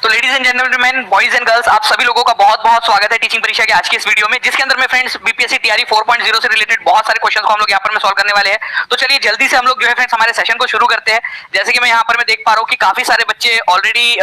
तो ladies and gentleman, boys and girls, आप सभी लोगों का बहुत बहुत स्वागत है टीचिंग परीक्षा के आज की इस वीडियो में, जिसके अंदर में फ्रेंड्स बीपीएससी टीआरई 4.0 से रिलेटेड बहुत सारे क्वेश्चंस को हम लोग यहाँ पर में सॉल्व करने वाले हैं। तो चलिए जल्दी से हम लोग जो है फ्रेंड्स हमारे सेशन को शुरू करते हैं। जैसे कि मैं यहाँ पर मैं देख पा रहा हूँ कि काफी सारे बच्चे ऑलरेडी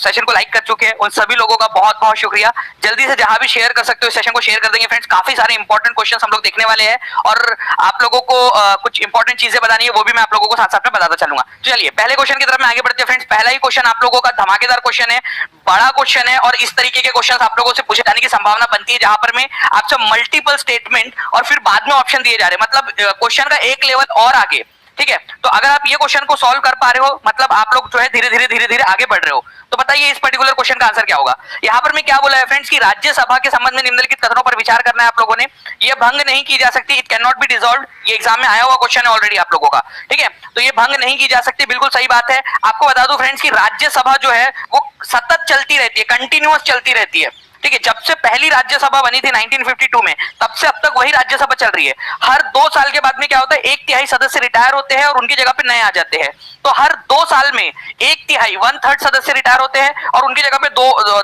सेशन को लाइक कर चुके हैं। उन सभी लोगों का बहुत बहुत शुक्रिया। जल्दी से जहां भी शेयर कर सकते हो इस सेशन को शेयर कर देंगे फ्रेंड्स। काफी सारे इंपॉर्टेंट क्वेश्चन हम लोग देखने वाले हैं और आप लोगों को कुछ इंपॉर्टेंट चीजें बतानी है, वो भी मैं आप लोगों को साथ साथ में बताता चलूंगा। चलिए पहले क्वेश्चन की तरफ में आगे बढ़ते हैं फ्रेंड्स। पहला ही क्वेश्चन आप लोगों का धमाकेदार क्वेश्चन है, बड़ा क्वेश्चन है और इस तरीके के क्वेश्चन आप लोगों से पूछे जाने की संभावना बनती है जहां पर में आपसे मल्टीपल स्टेटमेंट और फिर बाद में ऑप्शन दिए जा रहे हैं, मतलब क्वेश्चन का एक लेवल और आगे। ठीक है, तो अगर आप ये क्वेश्चन को सॉल्व कर पा रहे हो मतलब आप लोग जो है धीरे धीरे आगे बढ़ रहे हो। तो बताइए इस पर्टिकुलर क्वेश्चन का आंसर क्या होगा। यहाँ पर मैं क्या बोला है फ्रेंड्स कि राज्यसभा के संबंध में निम्नलिखित कथनों पर विचार करना है आप लोगों ने। ये भंग नहीं की जा सकती, it can not be dissolved. ये एग्जाम में आया हुआ क्वेश्चन है ऑलरेडी आप लोगों का। ठीक है, तो ये भंग नहीं की जा सकती, बिल्कुल सही बात है। आपको बता दूं फ्रेंड्स कि राज्यसभा जो है वो सतत चलती रहती है, कंटिन्यूअस चलती रहती है। ठीक है, जब से पहली राज्यसभा बनी थी 1952 में, तब से अब तक वही राज्यसभा चल रही है। हर 2 साल के बाद में क्या होता है, 1/3 सदस्य रिटायर होते हैं और उनकी जगह पे नए आ जाते हैं। तो हर 2 साल में 1/3 1/3 सदस्य रिटायर होते हैं और उनकी जगह पे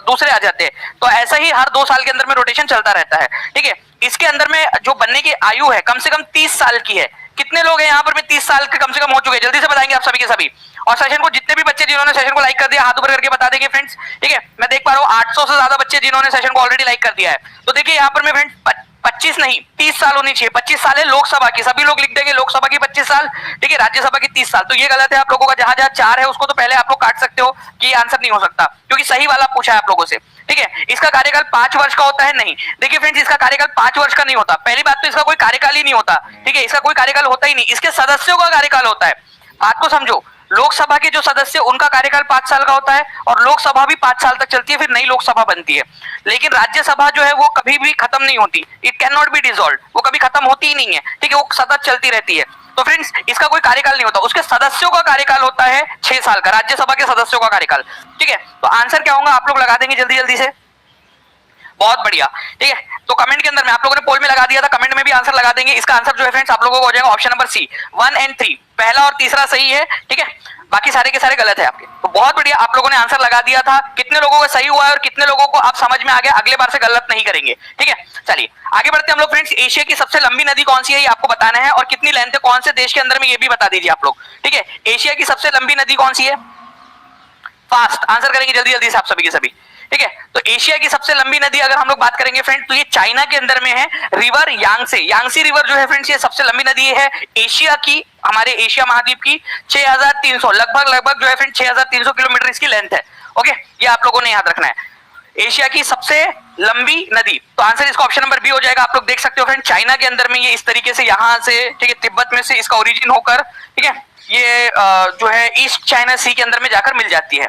दूसरे आ जाते हैं। तो ऐसा ही हर 2 साल के अंदर में रोटेशन चलता रहता है। ठीक है, इसके अंदर में जो बनने की आयु है कम से कम 30 साल की है। कितने लोग हैं यहाँ पर में 30 साल के कम से कम हो चुके हैं, जल्दी से बताएंगे आप सभी के सभी। और सेशन को जितने भी बच्चे जिन्होंने सेशन को लाइक कर दिया हाथ ऊपर करके बता देंगे फ्रेंड्स। ठीक है, मैं देख पा रहा हूँ 800 से ज्यादा बच्चे जिन्होंने सेशन को ऑलरेडी लाइक कर दिया है। तो देखिए यहाँ पर मैं फ्रेंड्स 25 नहीं 30 साल होनी चाहिए। 25 साल है लोकसभा की, सभी लोग लिख देंगे लोकसभा की 25 साल। ठीक है, राज्यसभा की 30 साल। तो ये गलत है आप लोगों का, जहां जहां 4 है उसको तो पहले आप लोग काट सकते हो कि आंसर नहीं हो सकता, क्योंकि सही वाला पूछा है आप लोगों से। ठीक है, इसका कार्यकाल 5 वर्ष का होता है नहीं। देखिए फ्रेंड्स, इसका कार्यकाल 5 वर्ष का नहीं होता। पहली बात तो इसका कोई कार्यकाल ही नहीं होता। ठीक है, इसका कोई कार्यकाल होता ही नहीं, इसके सदस्यों का कार्यकाल होता है। बात को समझो, लोकसभा के जो सदस्य उनका कार्यकाल 5 साल का होता है और लोकसभा भी 5 साल तक चलती है, फिर नई लोकसभा बनती है। लेकिन राज्यसभा जो है वो कभी भी खत्म नहीं होती, it can not be dissolved, वो कभी खत्म होती ही नहीं है। ठीक है, वो सतत चलती रहती है। तो फ्रेंड्स इसका कोई कार्यकाल नहीं होता, उसके सदस्यों का कार्यकाल होता है 6 साल का, राज्यसभा के सदस्यों का कार्यकाल। ठीक है, तो आंसर क्या होगा आप लोग लगा देंगे जल्दी जल्दी से। बहुत बढ़िया। ठीक है, तो कमेंट के अंदर में आप लोगों ने पोल में लगा दिया था, कमेंट में भी आंसर लगा देंगे। इसका आंसर जो है फ्रेंड्स आप लोगों को हो जाएगा ऑप्शन नंबर सी, 1 और 3। पहला और तीसरा सही है। ठीक है, बाकी सारे के सारे गलत है आपके। तो बहुत बढ़िया, आप लोगों ने आंसर लगा दिया था। कितने लोगों का सही हुआ है और कितने लोगों को आप समझ में आ गया, अगले बार से गलत नहीं करेंगे। ठीक है, चलिए आगे बढ़ते हैं हम लोग फ्रेंड्स। एशिया की सबसे लंबी नदी कौन सी है ये आपको बताना है और कितनी लेंथ है कौन से देश के अंदर में ये भी बता दीजिए आप लोग। ठीक है, एशिया की सबसे लंबी नदी कौन सी है, फास्ट आंसर करेंगे जल्दी जल्दी से आप सभी के सभी। ठीक है, तो एशिया की सबसे लंबी नदी अगर हम लोग बात करेंगे फ्रेंड्स तो ये चाइना के अंदर में है, रिवर यांगसे। यांगसी रिवर जो है फ्रेंड्स ये सबसे लंबी नदी है एशिया की, हमारे एशिया महाद्वीप की। 6300 लगभग जो है फ्रेंड्स 6300 किलोमीटर इसकी लेंथ है। ओके, ये आप लोगों ने याद रखना है, एशिया की सबसे लंबी नदी। तो आंसर इसका ऑप्शन नंबर बी हो जाएगा। आप लोग देख सकते हो फ्रेंड, चाइना के अंदर में ये इस तरीके से यहाँ से, ठीक है, तिब्बत में से इसका ओरिजिन होकर, ठीक है, ये जो है ईस्ट चाइना सी के अंदर में जाकर मिल जाती है।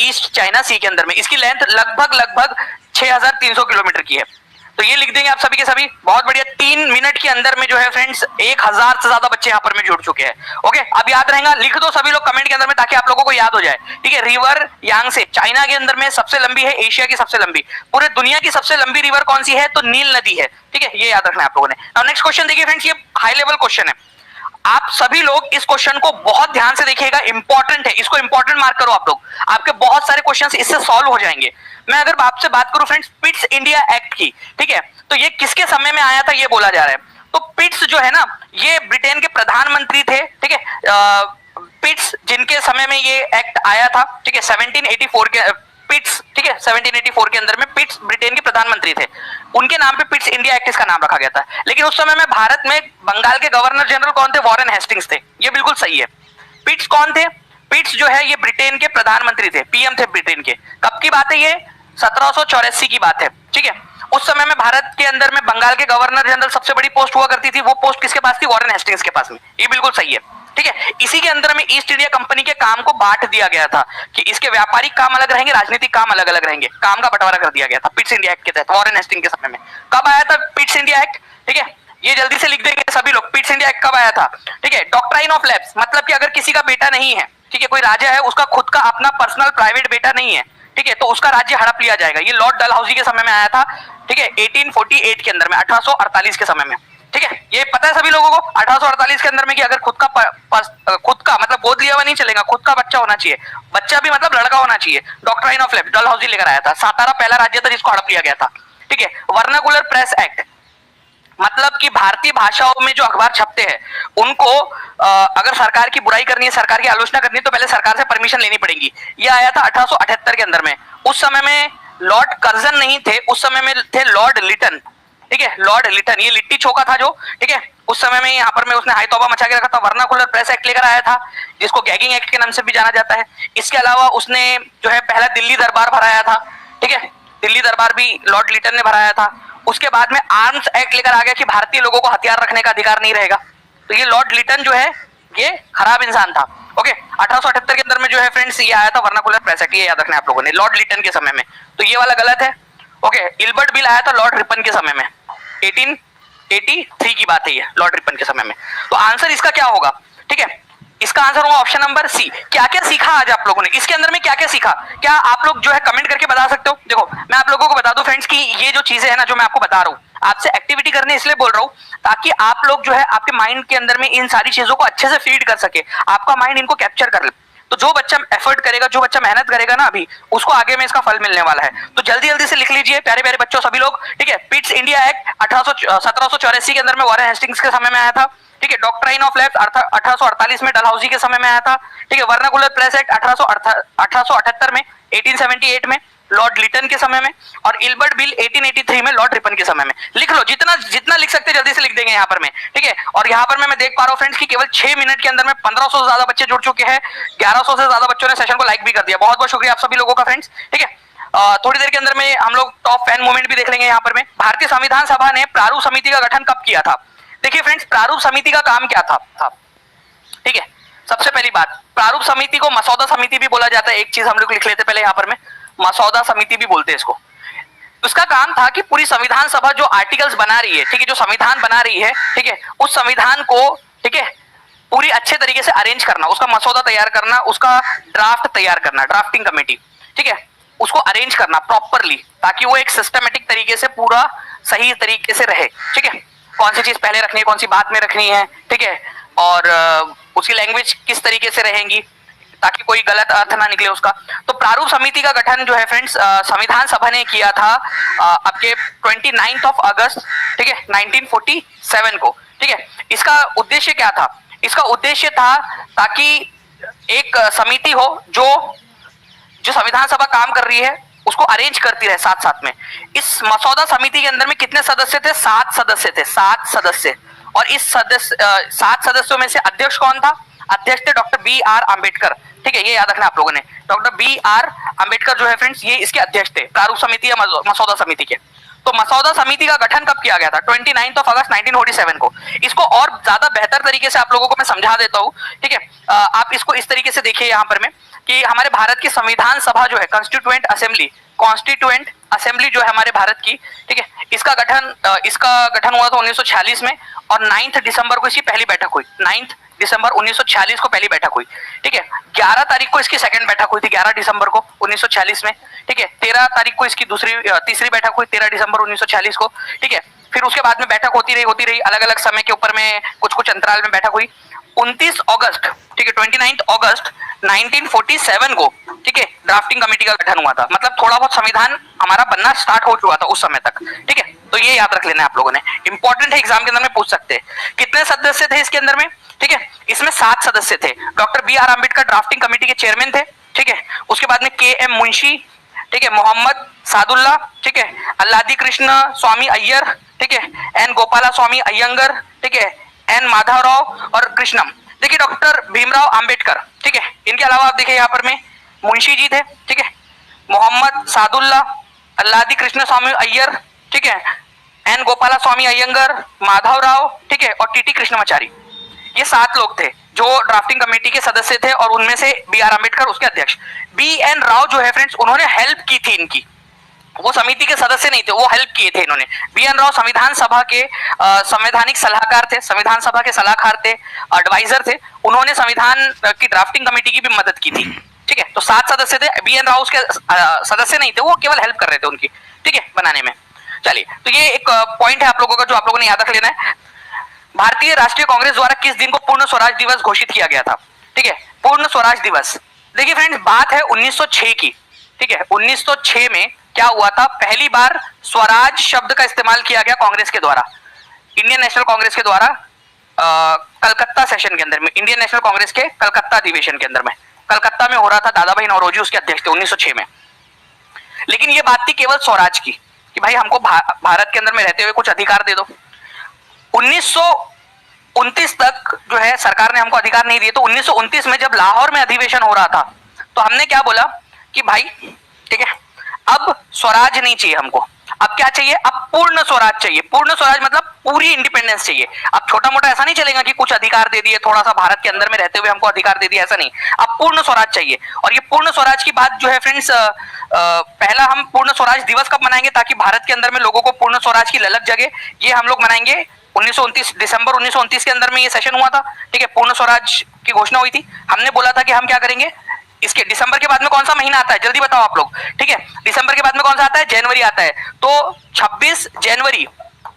ईस्ट चाइना सी के अंदर में इसकी लेंथ लगभग 6300 किलोमीटर की है। तो ये लिख देंगे आप सभी के सभी। बहुत बढ़िया, 3 मिनट के अंदर में जो है फ्रेंड्स 1000 से ज्यादा बच्चे यहाँ पर में जुड़ चुके हैं। ओके, अब याद रहेगा, लिख दो सभी लोग कमेंट के अंदर में ताकि आप लोगों को याद हो जाए। ठीक है, रिवर यांगसे चाइना के अंदर में सबसे लंबी है, एशिया की सबसे लंबी। पूरे दुनिया की सबसे लंबी रिवर कौन सी है, तो नील नदी है। ठीक है, ये याद रखना है आप लोगों ने। नेक्स्ट क्वेश्चन देखिए फ्रेंड्स, ये हाई लेवल क्वेश्चन है, आप सभी लोग इस क्वेश्चन को बहुत ध्यान से देखिएगा, इंपॉर्टेंट है, इसको इंपॉर्टेंट मार्क करो आप लोग। आपके बहुत सारे क्वेश्चंस इससे सॉल्व हो जाएंगे। मैं अगर आपसे बात करूं फ्रेंड्स पिट्स इंडिया एक्ट की, ठीक है, तो ये किसके समय में आया था ये बोला जा रहा है। तो पिट्स जो है ना, ये ब्रिटेन के प्रधानमंत्री थे। ठीक है, पिट्स जिनके समय में ये एक्ट आया था, ठीक है, 1784 के पिट्स, ठीक है, 1784 के अंदर में पिट्स ब्रिटेन के प्रधानमंत्री थे, उनके नाम पे पिट्स इंडिया एक्ट इसका नाम रखा गया था। लेकिन उस समय में भारत में बंगाल के गवर्नर जनरल कौन थे, वॉरेन हेस्टिंग्स थे। ये बिल्कुल सही है। पिट्स कौन थे, पिट्स जो है ये ब्रिटेन के प्रधानमंत्री थे, पीएम थे ब्रिटेन के। कब की बात है ये, 1784 की बात है। ठीक है, उस समय में भारत के अंदर में बंगाल के गवर्नर जनरल सबसे बड़ी पोस्ट हुआ करती थी, वो पोस्ट किसके पास थी, वॉरेन हेस्टिंग्स के पास में। ये बिल्कुल सही है। ठीक है, इसी के अंदर में ईस्ट इंडिया कंपनी के काम को बांट दिया गया था कि इसके व्यापारिक काम अलग रहेंगे, राजनीतिक काम अलग अलग रहेंगे, काम का बंटवारा कर दिया गया था पिट्स इंडिया एक्ट के तहत, वॉरेन हेस्टिंग के समय में। कब आया था पिट्स इंडिया एक्ट, ठीक है, ये जल्दी से लिख देंगे सभी लोग, पिट्स इंडिया एक्ट कब आया था। ठीक है, डॉक्ट्राइन ऑफ लैप्स, मतलब कि अगर किसी का बेटा नहीं है, ठीक है, कोई राजा है, उसका खुद का अपना पर्सनल प्राइवेट बेटा नहीं है, ठीक है, तो उसका राज्य हड़प लिया जाएगा। ये लॉर्ड डलहौजी के समय में आया था। ठीक है, 1848 के अंदर में, 1848 के समय में। ठीक है, ये पता है सभी लोगों को 1848 के अंदर में कि अगर खुद का मतलब गोद लिया हुआ नहीं चलेगा, खुद का बच्चा होना चाहिए, बच्चा भी मतलब लड़का होना चाहिए। डॉक्ट्राइन ऑफ लेफ्ट डलहौजी लेकर आया था। सातारा पहला राज्य था जिसको हड़प लिया गया था। ठीक है, वर्नाकुलर प्रेस एक्ट मतलब कि भारतीय भाषाओं में जो अखबार छपते हैं उनको अगर सरकार की बुराई करनी है, सरकार की आलोचना करनी है तो पहले सरकार से परमिशन लेनी पड़ेगी। ये आया था 1878 के अंदर में। उस समय में लॉर्ड कर्जन नहीं थे, उस समय में थे लॉर्ड लिटन। ठीक है, लॉर्ड लिटन, ये लिट्टी चौका था जो, ठीक है, उस समय में यहाँ पर में उसने हाई तौबा मचा के रखा था। वर्नाकुलर प्रेस एक्ट लेकर आया था जिसको गैगिंग एक्ट के नाम से भी जाना जाता है। इसके अलावा उसने जो है पहला दिल्ली दरबार भराया था। ठीक है, दिल्ली दरबार भी लॉर्ड लिटन ने भराया था। उसके बाद में आर्म्स एक्ट लेकर आ गया कि भारतीय लोगों को हथियार रखने का अधिकार नहीं रहेगा। तो ये लॉर्ड लिटन जो है ये खराब इंसान था। ओके, 1878 के अंदर में जो है फ्रेंड्स ये आया था वर्नाकुलर प्रेस एक्ट, ये याद रखना आप लोगों ने, लॉर्ड लिटन के समय में। तो ये वाला गलत है। ओके, इल्बर्ट बिल आया था लॉर्ड रिपन के समय में, 1883 की बात है ये, लॉर्ड रिपन के समय में। तो आंसर इसका क्या होगा? ठीक है, इसका आंसर होगा ऑप्शन नंबर सी। क्या क्या सीखा आज आप लोगों ने इसके अंदर में, क्या क्या सीखा, क्या आप लोग जो है कमेंट करके बता सकते हो? देखो मैं आप लोगों को बता दूं फ्रेंड्स कि ये जो चीजें है ना जो मैं आपको बता रहा हूं, आपसे एक्टिविटी करने इसलिए बोल रहा हूं ताकि आप लोग जो है आपके माइंड के अंदर में इन सारी चीजों को अच्छे से फीड कर सके, आपका माइंड इनको कैप्चर कर ले। तो जो बच्चा एफर्ट करेगा, जो बच्चा मेहनत करेगा ना अभी, उसको आगे में इसका फल मिलने वाला है। तो जल्दी जल्दी से लिख लीजिए प्यारे प्यारे बच्चों सभी लोग। ठीक है, पिट्स इंडिया एक्ट 1784 के अंदर में वॉरेन हेस्टिंग्स के समय में आया था। ठीक है, डॉक्ट्राइन ऑफ लेफ्ट 1848 में डलहौजी के समय में आया था। ठीक है, वर्नाकुलर प्रेस एक्ट 1878 में, 1878 में लॉर्ड लिटन के समय में, और इल्बर्ट बिल 1883 में लॉर्ड रिपन के समय में। लिख लो, जितना जितना लिख सकते जल्दी से लिख देंगे यहाँ पर में। ठीक है, और यहाँ पर मैं देख पा रहा हूँ फ्रेंड्स कि केवल 6 मिनट के अंदर में 1500 से ज्यादा बच्चे जुड़ चुके हैं। 1100 से ज्यादा बच्चों ने सेशन को लाइक भी कर दिया। बहुत बहुत शुक्रिया आप सभी लोगों का फ्रेंड्स। ठीक है, थोड़ी देर के अंदर में हम लोग टॉप फैन मूवमेंट भी देख लेंगे यहाँ पर में। भारतीय संविधान सभा ने प्रारूप समिति का गठन कब किया था? देखिए फ्रेंड्स, प्रारूप समिति का काम क्या था? ठीक है, सबसे पहली बात, प्रारूप समिति को मसौदा समिति भी बोला जाता है। एक चीज हम लोग लिख लेते पहले यहाँ पर में, मसौदा समिति भी बोलते हैं इसको। उसका काम था कि पूरी संविधान सभा जो आर्टिकल्स बना रही है, ठीक है, जो संविधान बना रही है, ठीक है, उस संविधान को, ठीक है, पूरी अच्छे तरीके से अरेंज करना, उसका मसौदा तैयार करना, उसका ड्राफ्ट तैयार करना, ड्राफ्टिंग कमेटी, ठीक है, उसको अरेंज करना प्रॉपरली ताकि वो एक सिस्टमेटिक तरीके से पूरा सही तरीके से रहे। ठीक है, कौन सी चीज पहले रखनी है, कौन सी बाद में रखनी है, ठीक है, और उसकी लैंग्वेज किस तरीके से रहेंगी ताकि कोई गलत अर्थ ना निकले उसका। तो प्रारूप समिति का गठन जो है फ्रेंड्स संविधान सभा ने किया था आपके 29 अगस्त, ठीक है, 1947 को। ठीक है, इसका उद्देश्य क्या था? इसका उद्देश्य था ताकि एक समिति हो जो संविधान सभा काम कर रही है उसको अरेंज करती रहे साथ साथ में। इस मसौदा समिति के अंदर में कितने सदस्य थे? 7 सदस्य थे, 7 सदस्य। और इस 7 सदस्यों में से अध्यक्ष कौन था? अध्यक्ष थे डॉक्टर B.R. अम्बेडकर। ठीक है, ये याद रखना आप लोगों ने, डॉक्टर B.R. अम्बेडकर जो है फ्रेंड्स ये इसके अध्यक्ष थे प्रारूप समिति या मसौदा समिति के। तो मसौदा समिति का गठन कब किया गया था? 29 अगस्त 1947 को। इसको और ज्यादा बेहतर तरीके से आप लोगों को मैं समझा देता हूँ। ठीक है, आप इसको इस तरीके से देखिए यहाँ पर में कि हमारे भारत की संविधान सभा जो है कॉन्स्टिट्यूएंट असेंबली जो है हमारे भारत की, ठीक है, इसका गठन हुआ था 1946 में, और 9 दिसंबर को इसकी पहली बैठक हुई। 9 दिसंबर 1946 को पहली बैठक हुई। ठीक है, 11 तारीख को इसकी सेकंड बैठक हुई थी, 11 दिसंबर को 1946 में। ठीक है, 13 तारीख को इसकी तीसरी बैठक हुई, 13 दिसंबर 1946 को। ठीक है, फिर उसके बाद में बैठक होती रही अलग अलग समय के ऊपर में, कुछ अंतराल में बैठक हुई। 29 अगस्त, ठीक है, 29 अगस्त 1947 को, ठीक है, ड्राफ्टिंग कमेटी का गठन हुआ था। मतलब थोड़ा बहुत संविधान हमारा बनना स्टार्ट हो चुका था उस समय तक। ठीक है, तो ये याद रख लेना है आप लोगों ने, इंपॉर्टेंट है, एग्जाम के अंदर में पूछ सकते हैं। कितने सदस्य थे इसके अंदर में? ठीक है, इसमें 7 सदस्य थे। Doctor B.R. Ambedkar drafting committee के चेयरमैन थे। ठीक है, उसके बाद में K.M. मुंशी, ठीक है, मोहम्मद सादुल्ला, ठीक है, अल्लादी कृष्ण स्वामी अय्यर, ठीक है, N. गोपाला स्वामी अयंगर, ठीक है, N. माधवराव और कृष्णम। देखिए डॉक्टर भीमराव अंबेडकर, ठीक है, इनके अलावा आप देखिए यहाँ पर में मुंशी जी थे, ठीक है, मोहम्मद सादुल्ला, अल्लादी कृष्ण स्वामी अय्यर, ठीक है, N. गोपाला स्वामी अयंगर, माधवराव, ठीक है, और T.T. कृष्णमाचारी। ये 7 लोग थे जो ड्राफ्टिंग कमेटी के सदस्य थे, और उनमें से B.R. अम्बेडकर उसके अध्यक्ष। B.N. राव जो है फ्रेंड्स, उन्होंने हेल्प की थी इनकी, वो समिति के सदस्य नहीं थे, वो हेल्प किए थे इन्होंने। B.N. राव संविधान सभा के संवैधानिक सलाहकार थे, संविधान सभा के सलाहकार थे, एडवाइजर थे। उन्होंने संविधान की ड्राफ्टिंग कमेटी की भी मदद की थी। ठीक है, तो 7 सदस्य थे। B.N. राव उसके सदस्य नहीं थे, वो केवल हेल्प कर रहे थे उनकी, ठीक है, बनाने में। चलिए, तो ये एक पॉइंट है आप लोगों का जो आप लोगों ने याद रख लेना है। भारतीय राष्ट्रीय कांग्रेस द्वारा किस दिन को पूर्ण स्वराज दिवस घोषित किया गया था? ठीक है, पूर्ण स्वराज दिवस। देखिए फ्रेंड्स, बात है 1906 की। ठीक है, 1906 में क्या हुआ था? पहली बार स्वराज शब्द का इस्तेमाल किया गया कांग्रेस के द्वारा, इंडियन नेशनल कांग्रेस के द्वारा, कलकत्ता सेशन के अंदर में, इंडियन नेशनल कांग्रेस के कलकत्ता अधिवेशन के अंदर में, कलकत्ता में हो रहा था, दादा भाई नौरोजी उसके अध्यक्ष थे 1906 में। लेकिन ये बात थी केवल स्वराज की, कि भाई हमको भारत के अंदर में रहते हुए कुछ अधिकार दे दो। 1929 तक जो है सरकार ने हमको अधिकार नहीं दिए, तो 1929 में जब लाहौर में अधिवेशन हो रहा था, तो हमने क्या बोला कि भाई ठीक है, अब स्वराज नहीं चाहिए हमको, अब क्या चाहिए? अब पूर्ण स्वराज चाहिए। पूर्ण स्वराज मतलब पूरी इंडिपेंडेंस चाहिए। अब छोटा मोटा ऐसा नहीं चलेगा कि कुछ अधिकार दे दिए, थोड़ा सा भारत के अंदर में रहते हुए हमको अधिकार दे दिया, ऐसा नहीं। अब पूर्ण स्वराज चाहिए। और ये पूर्ण स्वराज की बात जो है फ्रेंड्स, पहला हम पूर्ण स्वराज दिवस कब मनाएंगे ताकि भारत के अंदर में लोगों को पूर्ण स्वराज की ललक जगे? ये हम लोग मनाएंगे 1929, दिसंबर 1929 के अंदर में ये सेशन हुआ था। ठीक है, पूर्ण स्वराज की घोषणा हुई थी। हमने बोला था कि हम क्या करेंगे, इसके दिसंबर के बाद में कौन सा महीना आता है? जल्दी बताओ आप लोग। ठीक है, दिसंबर के बाद में कौन सा आता है? जनवरी आता है। तो 26 जनवरी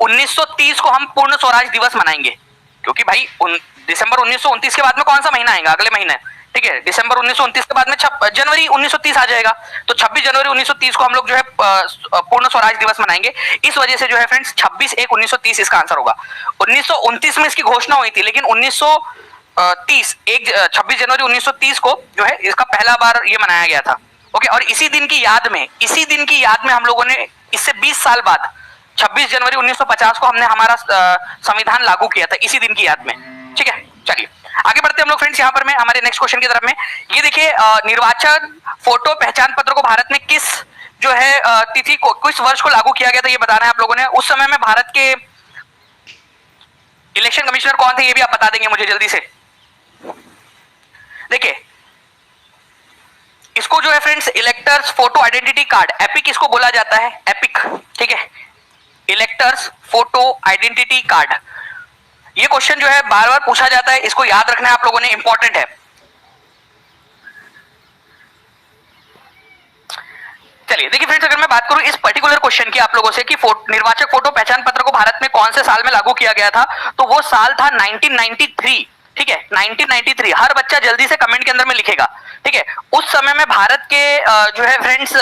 1930 को हम पूर्ण स्वराज दिवस मनाएंगे, क्योंकि भाई दिसंबर 1929 के बाद में कौन सा महीना आएगा? अगले महीने। ठीक है, दिसंबर 1929 के बाद में जनवरी 1930 आ जाएगा, तो 26 जनवरी 1930 को हम लोग जो है पूर्ण स्वराज दिवस मनाएंगे। इस वजह से जो है फ्रेंड्स 26/1/1930 इसका आंसर होगा। 1929 में इसकी घोषणा हुई थी, लेकिन 26 जनवरी 1930 को जो है इसका पहला बार ये मनाया गया था। ओके, और इसी दिन की याद में हम लोगों ने इससे 20 साल बाद 26 जनवरी 1950 को हमने हमारा संविधान लागू किया था, इसी दिन की याद में। ठीक है, चलिए आगे बढ़ते हैं हम लोग फ्रेंड्स यहाँ पर में हमारे नेक्स्ट क्वेश्चन की तरफ में। ये देखिए, निर्वाचन फोटो पहचान पत्र को भारत में किस जो है तिथि को, किस वर्ष को लागू किया गया था, ये बताना है आप लोगों ने। उस समय में भारत के इलेक्शन कमिश्नर कौन थे, ये भी आप बता देंगे मुझे जल्दी से। देखिए, इसको जो है friends electors photo identity card, epic इसको बोला जाता है, एपिक। ठीक है, इलेक्टर्स फोटो आइडेंटिटी कार्ड। ये क्वेश्चन जो है बार बार पूछा जाता है, इसको याद रखना है आप लोगों ने, इंपॉर्टेंट है। चलिए देखिए फ्रेंड्स, अगर मैं बात करूं इस पर्टिकुलर क्वेश्चन की आप लोगों से कि निर्वाचक फोटो पहचान पत्र को भारत में कौन से साल में लागू किया गया था, तो वो साल था 1993। ठीक है, 1993। हर बच्चा जल्दी से कमेंट के अंदर में लिखेगा। ठीक है, उस समय में भारत के जो है friends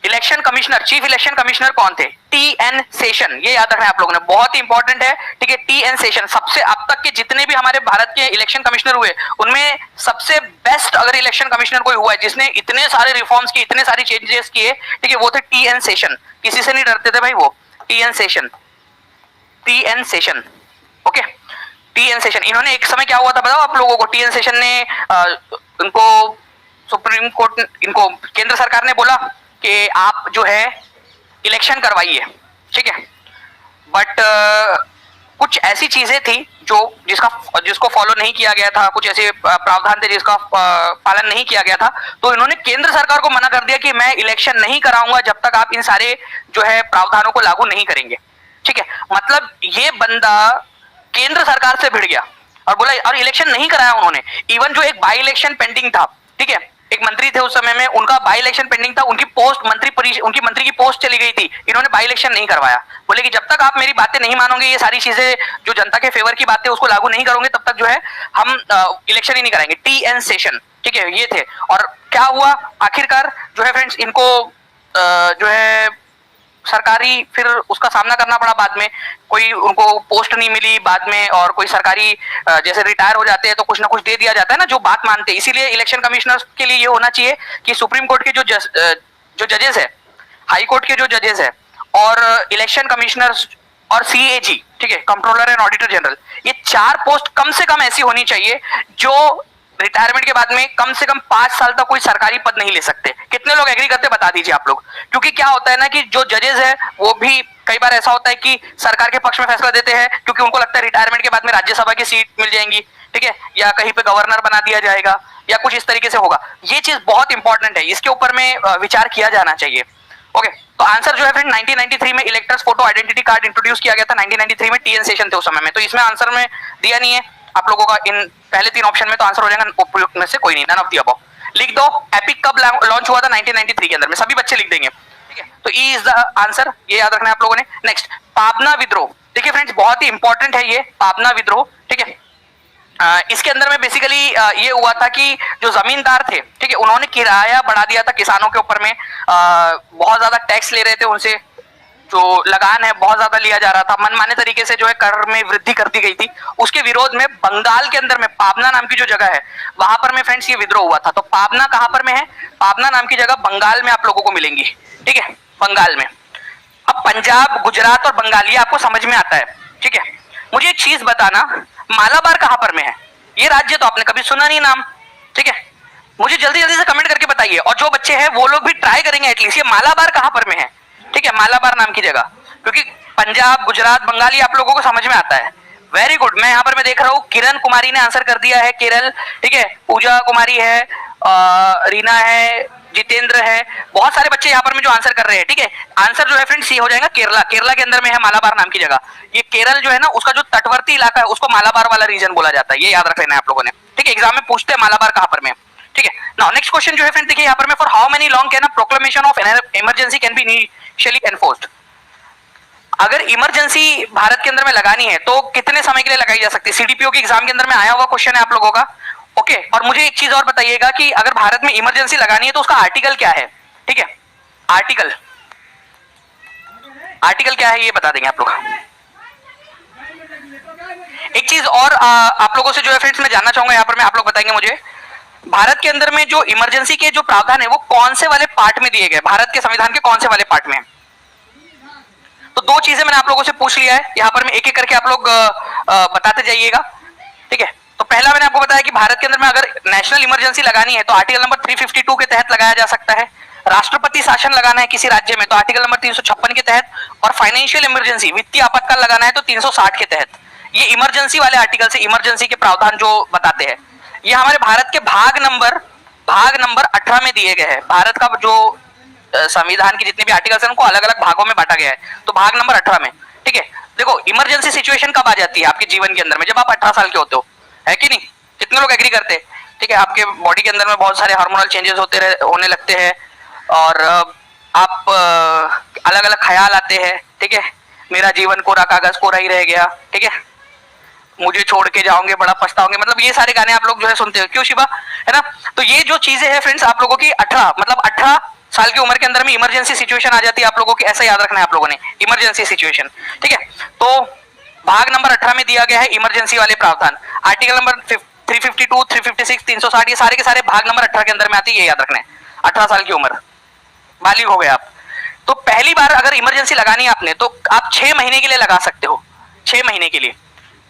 election commissioner, chief election commissioner कौन थे? टी.एन. शेषन। ये याद रखना है आप लोगों ने, बहुत ही इंपॉर्टेंट है। ठीक है, टी.एन. शेषन सबसे, अब तक के जितने भी हमारे भारत के इलेक्शन कमिश्नर हुए उनमें सबसे बेस्ट अगर इलेक्शन कमिश्नर कोई हुआ है जिसने इतने सारे रिफॉर्म्स किए, इतने सारे चेंजेस किए, ठीक है, वो थे टी.एन. शेषन। किसी से नहीं डरते थे भाई वो, TN. Seshan. TN. Seshan, okay, TN. Seshan. इन्होंने एक समय क्या हुआ था बताओ आप लोगों को? टी.एन. शेषन ने उनको सुप्रीम कोर्ट, इनको केंद्र सरकार ने बोला कि आप जो है इलेक्शन करवाइए। ठीक है, बट कुछ ऐसी चीजें थी जो जिसको फॉलो नहीं किया गया था, कुछ ऐसे प्रावधान थे जिसका पालन नहीं किया गया था, तो इन्होंने केंद्र सरकार को मना कर दिया कि मैं इलेक्शन नहीं कराऊंगा जब तक आप इन सारे जो है प्रावधानों को लागू नहीं करेंगे। ठीक है, मतलब ये बंदा केंद्र सरकार से भिड़ गया और बोला, और इलेक्शन नहीं कराया उन्होंने। इवन जो एक बाई इलेक्शन पेंडिंग था, ठीक है, एक मंत्री थे उस समय में, उनका बाई इलेक्शन पेंडिंग था, उनकी पोस्ट उनकी मंत्री की पोस्ट चली गई थी, इन्होंने बाई इलेक्शन नहीं करवाया। बोले कि जब तक आप मेरी बातें नहीं मानोगे, ये सारी चीजें जो जनता के फेवर की बातें उसको लागू नहीं करोगे, तब तक जो है हम इलेक्शन ही नहीं कराएंगे। टी.एन. शेषन, ठीक है, ये थे। और क्या हुआ आखिरकार जो है फ्रेंड्स, इनको जो है सरकारी फिर उसका सामना करना पड़ा बाद में, कोई उनको पोस्ट नहीं मिली बाद में, और कोई सरकारी जैसे रिटायर हो जाते हैं तो कुछ ना कुछ दे दिया जाता है ना जो बात मानते हैं। इसीलिए इलेक्शन कमिश्नर के लिए ये होना चाहिए कि सुप्रीम कोर्ट के जो जजेस है, हाई कोर्ट के जो जजेस है, और इलेक्शन कमिश्नर और सीएजी, ठीक है, कंट्रोलर एंड ऑडिटर जनरल, ये 4 पोस्ट कम से कम ऐसी होनी चाहिए जो रिटायरमेंट के बाद में कम से कम 5 साल तक कोई सरकारी पद नहीं ले सकते। कितने लोग एग्री करते बता दीजिए आप लोग। क्योंकि क्या होता है ना कि जो जजेस है वो भी कई बार ऐसा होता है कि सरकार के पक्ष में फैसला देते हैं, क्योंकि उनको लगता है रिटायरमेंट के बाद में राज्यसभा की सीट मिल जाएंगी, ठीक है, या कहीं पे गवर्नर बना दिया जाएगा, या कुछ इस तरीके से होगा। ये चीज बहुत इंपॉर्टेंट है, इसके ऊपर में विचार किया जाना चाहिए। ओके, तो आंसर जो है फ्रेंड 1993 में electors photo identity card introduce किया गया था। 1993 में टी.एन. शेषन थे उस समय में। तो इसमें आंसर में दिया नहीं है आप लोगों का इन पहले 3 ऑप्शन में, तो आंसर हो जाएगा उपयुक्त में से कोई नहीं, नन ऑफ द अबव। लिख दो, एपिक कब लॉन्च हुआ था? 1993 के अंदर में, सभी बच्चे लिख देंगे। ठीक है, तो ई इज द आंसर, ये याद रखना है आप लोगों ने। नेक्स्ट, पाबना विद्रोह, देखिए फ्रेंड्स, बहुत ही इंपॉर्टेंट है ये पाबना विद्रोह, ठीक है। इसके अंदर में बेसिकली ये हुआ था कि जो जमींदार थे, ठीक है, उन्होंने किराया बढ़ा दिया था किसानों के ऊपर में। बहुत ज्यादा टैक्स ले रहे थे उनसे, जो लगान है बहुत ज्यादा लिया जा रहा था, मनमाने तरीके से जो है कर में वृद्धि कर दी गई थी। उसके विरोध में बंगाल के अंदर में पाबना नाम की जो जगह है वहां पर में फ्रेंड्स ये विद्रोह हुआ था। तो पाबना कहां पर में है? पाबना नाम की जगह बंगाल में आप लोगों को मिलेंगी, ठीक है, बंगाल में। अब पंजाब, गुजरात और बंगाल ये आपको समझ में आता है, ठीक है। मुझे एक चीज बताना, मालाबार कहां पर में है? ये राज्य तो आपने कभी सुना नहीं नाम, ठीक है। मुझे जल्दी जल्दी से कमेंट करके बताइए, और जो बच्चे हैं वो लोग भी ट्राई करेंगे एटलीस्ट, ये मालाबार कहां पर में है, ठीक है, मालाबार नाम की जगह। क्योंकि पंजाब, गुजरात, बंगाली आप लोगों को समझ में आता है। Very good. मैं यहाँ पर मैं देख रहा हूँ किरण कुमारी ने आंसर कर दिया है, केरल, ठीक है, पूजा कुमारी है, रीना है, जितेंद्र है, बहुत सारे बच्चे यहाँ पर में जो आंसर कर रहे हैं, ठीक है। आंसर जो है फ्रेंड्स सी हो जाएगा केरला। केरला के अंदर में है मालाबार नाम की जगह। ये केरल जो है ना, उसका जो तटवर्ती इलाका है उसको मालाबार वाला रीजन बोला जाता है, ये याद रख लेना है आप लोगों ने, ठीक है। एग्जाम में पूछते हैं मालाबार कहां पर में, ठीक है। नाउ नेक्स्ट क्वेश्चन जो है फ्रेंड्स, देखिए यहाँ पर में, for how many long can a proclamation of emergency can be initially enforced? अगर इमरजेंसी भारत के अंदर में लगानी है तो कितने समय के लिए लगाई जा सकती है? सीडीपीओ के एग्जाम के अंदर में आया हुआ क्वेश्चन है आप लोगों का, ओके। और मुझे एक चीज और बताइएगा कि अगर भारत में इमरजेंसी लगानी है तो उसका आर्टिकल क्या है, ठीक है, आर्टिकल आर्टिकल क्या है ये बता देंगे आप लोग। एक चीज और आप लोगों से जो है फ्रेंड्स मैं जानना चाहूंगा, यहाँ पर मैं आप लोग बताएंगे मुझे, भारत के अंदर में जो इमरजेंसी के जो प्रावधान है वो कौन से वाले पार्ट में दिए गए, भारत के संविधान के कौन से वाले पार्ट में? तो दो चीजें मैंने आप लोगों से पूछ लिया है, यहाँ पर मैं एक एक करके आप लोग बताते जाइएगा, ठीक है। तो पहला मैंने आपको बताया कि भारत के अंदर में अगर नेशनल इमरजेंसी लगानी है तो आर्टिकल नंबर 352 के तहत लगाया जा सकता है। राष्ट्रपति शासन लगाना है किसी राज्य में तो आर्टिकल नंबर 356 के तहत, और फाइनेंशियल इमरजेंसी, वित्तीय आपातकाल लगाना है तो 360 के तहत। ये इमरजेंसी वाले आर्टिकल से इमरजेंसी के प्रावधान जो बताते हैं, ये हमारे भारत के भाग नंबर 18 में दिए गए हैं। भारत का जो संविधान के जितने भी आर्टिकल्स हैं उनको अलग अलग भागों में बांटा गया है, तो भाग नंबर 18 में, ठीक है। देखो इमरजेंसी सिचुएशन कब आ जाती है आपके जीवन के अंदर में? जब आप 18 साल के होते हो, है कि नहीं? कितने लोग एग्री करते हैं? ठीक है, आपके बॉडी के अंदर में बहुत सारे हार्मोनल चेंजेस होने लगते हैं, और आप अलग अलग ख्याल आते हैं, ठीक है। मेरा जीवन कोरा कागज कोरा ही रह गया, ठीक है, मुझे छोड़ के जाओगे बड़ा पछताओगे, मतलब ये सारे गाने आप लोग जो है सुनते हो, क्यों शिवा, है ना? तो ये जो चीजें हैं फ्रेंड्स आप लोगों की 18 साल की उम्र के अंदर में इमरजेंसी सिचुएशन आ जाती है आप लोगों की, ऐसा याद रखना है आप लोगों ने, इमरजेंसी सिचुएशन, ठीक है। तो भाग नंबर 18 में दिया गया है इमरजेंसी वाले प्रावधान, आर्टिकल नंबर 352, 356, 360, ये सारे के सारे भाग नंबर 18 के अंदर में आती है, ये याद रखना है। 18 साल की उम्र, बालिग हो गए आप। तो पहली बार अगर इमरजेंसी लगानी है आपने तो आप 6 महीने के लिए लगा सकते हो, 6 महीने के लिए।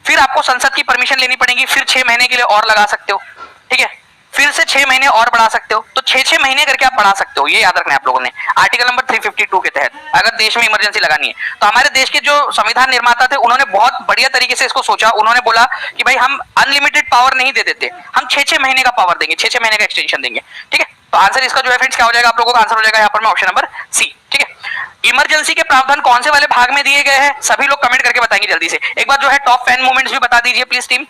फिर आपको संसद की परमिशन लेनी पड़ेगी, फिर 6 महीने के लिए और लगा सकते हो, ठीक है। फिर से 6 महीने और बढ़ा सकते हो, तो 6-6 महीने करके आप बढ़ा सकते हो, ये याद रखना है आप लोगों ने, आर्टिकल नंबर 352 के तहत अगर देश में इमरजेंसी लगानी है। तो हमारे देश के जो संविधान निर्माता थे उन्होंने बहुत बढ़िया तरीके से इसको सोचा, उन्होंने बोला कि भाई हम अनलिमिटेड पावर नहीं दे देते, हम 6-6 महीने का पावर देंगे, 6-6 महीने का एक्सटेंशन देंगे, ठीक है। तो आंसर इसका जो है फ्रेंड्स क्या हो जाएगा आप लोगों का? आंसर हो जाएगा यहाँ पर में ऑप्शन नंबर सी, ठीक है। इमरजेंसी के प्रावधान कौन से वाले भाग में दिए गए हैं? सभी लोग कमेंट करके बताएंगे जल्दी से। एक बार जो है टॉप फैन मूवमेंट्स भी बता दीजिए प्लीज टीम।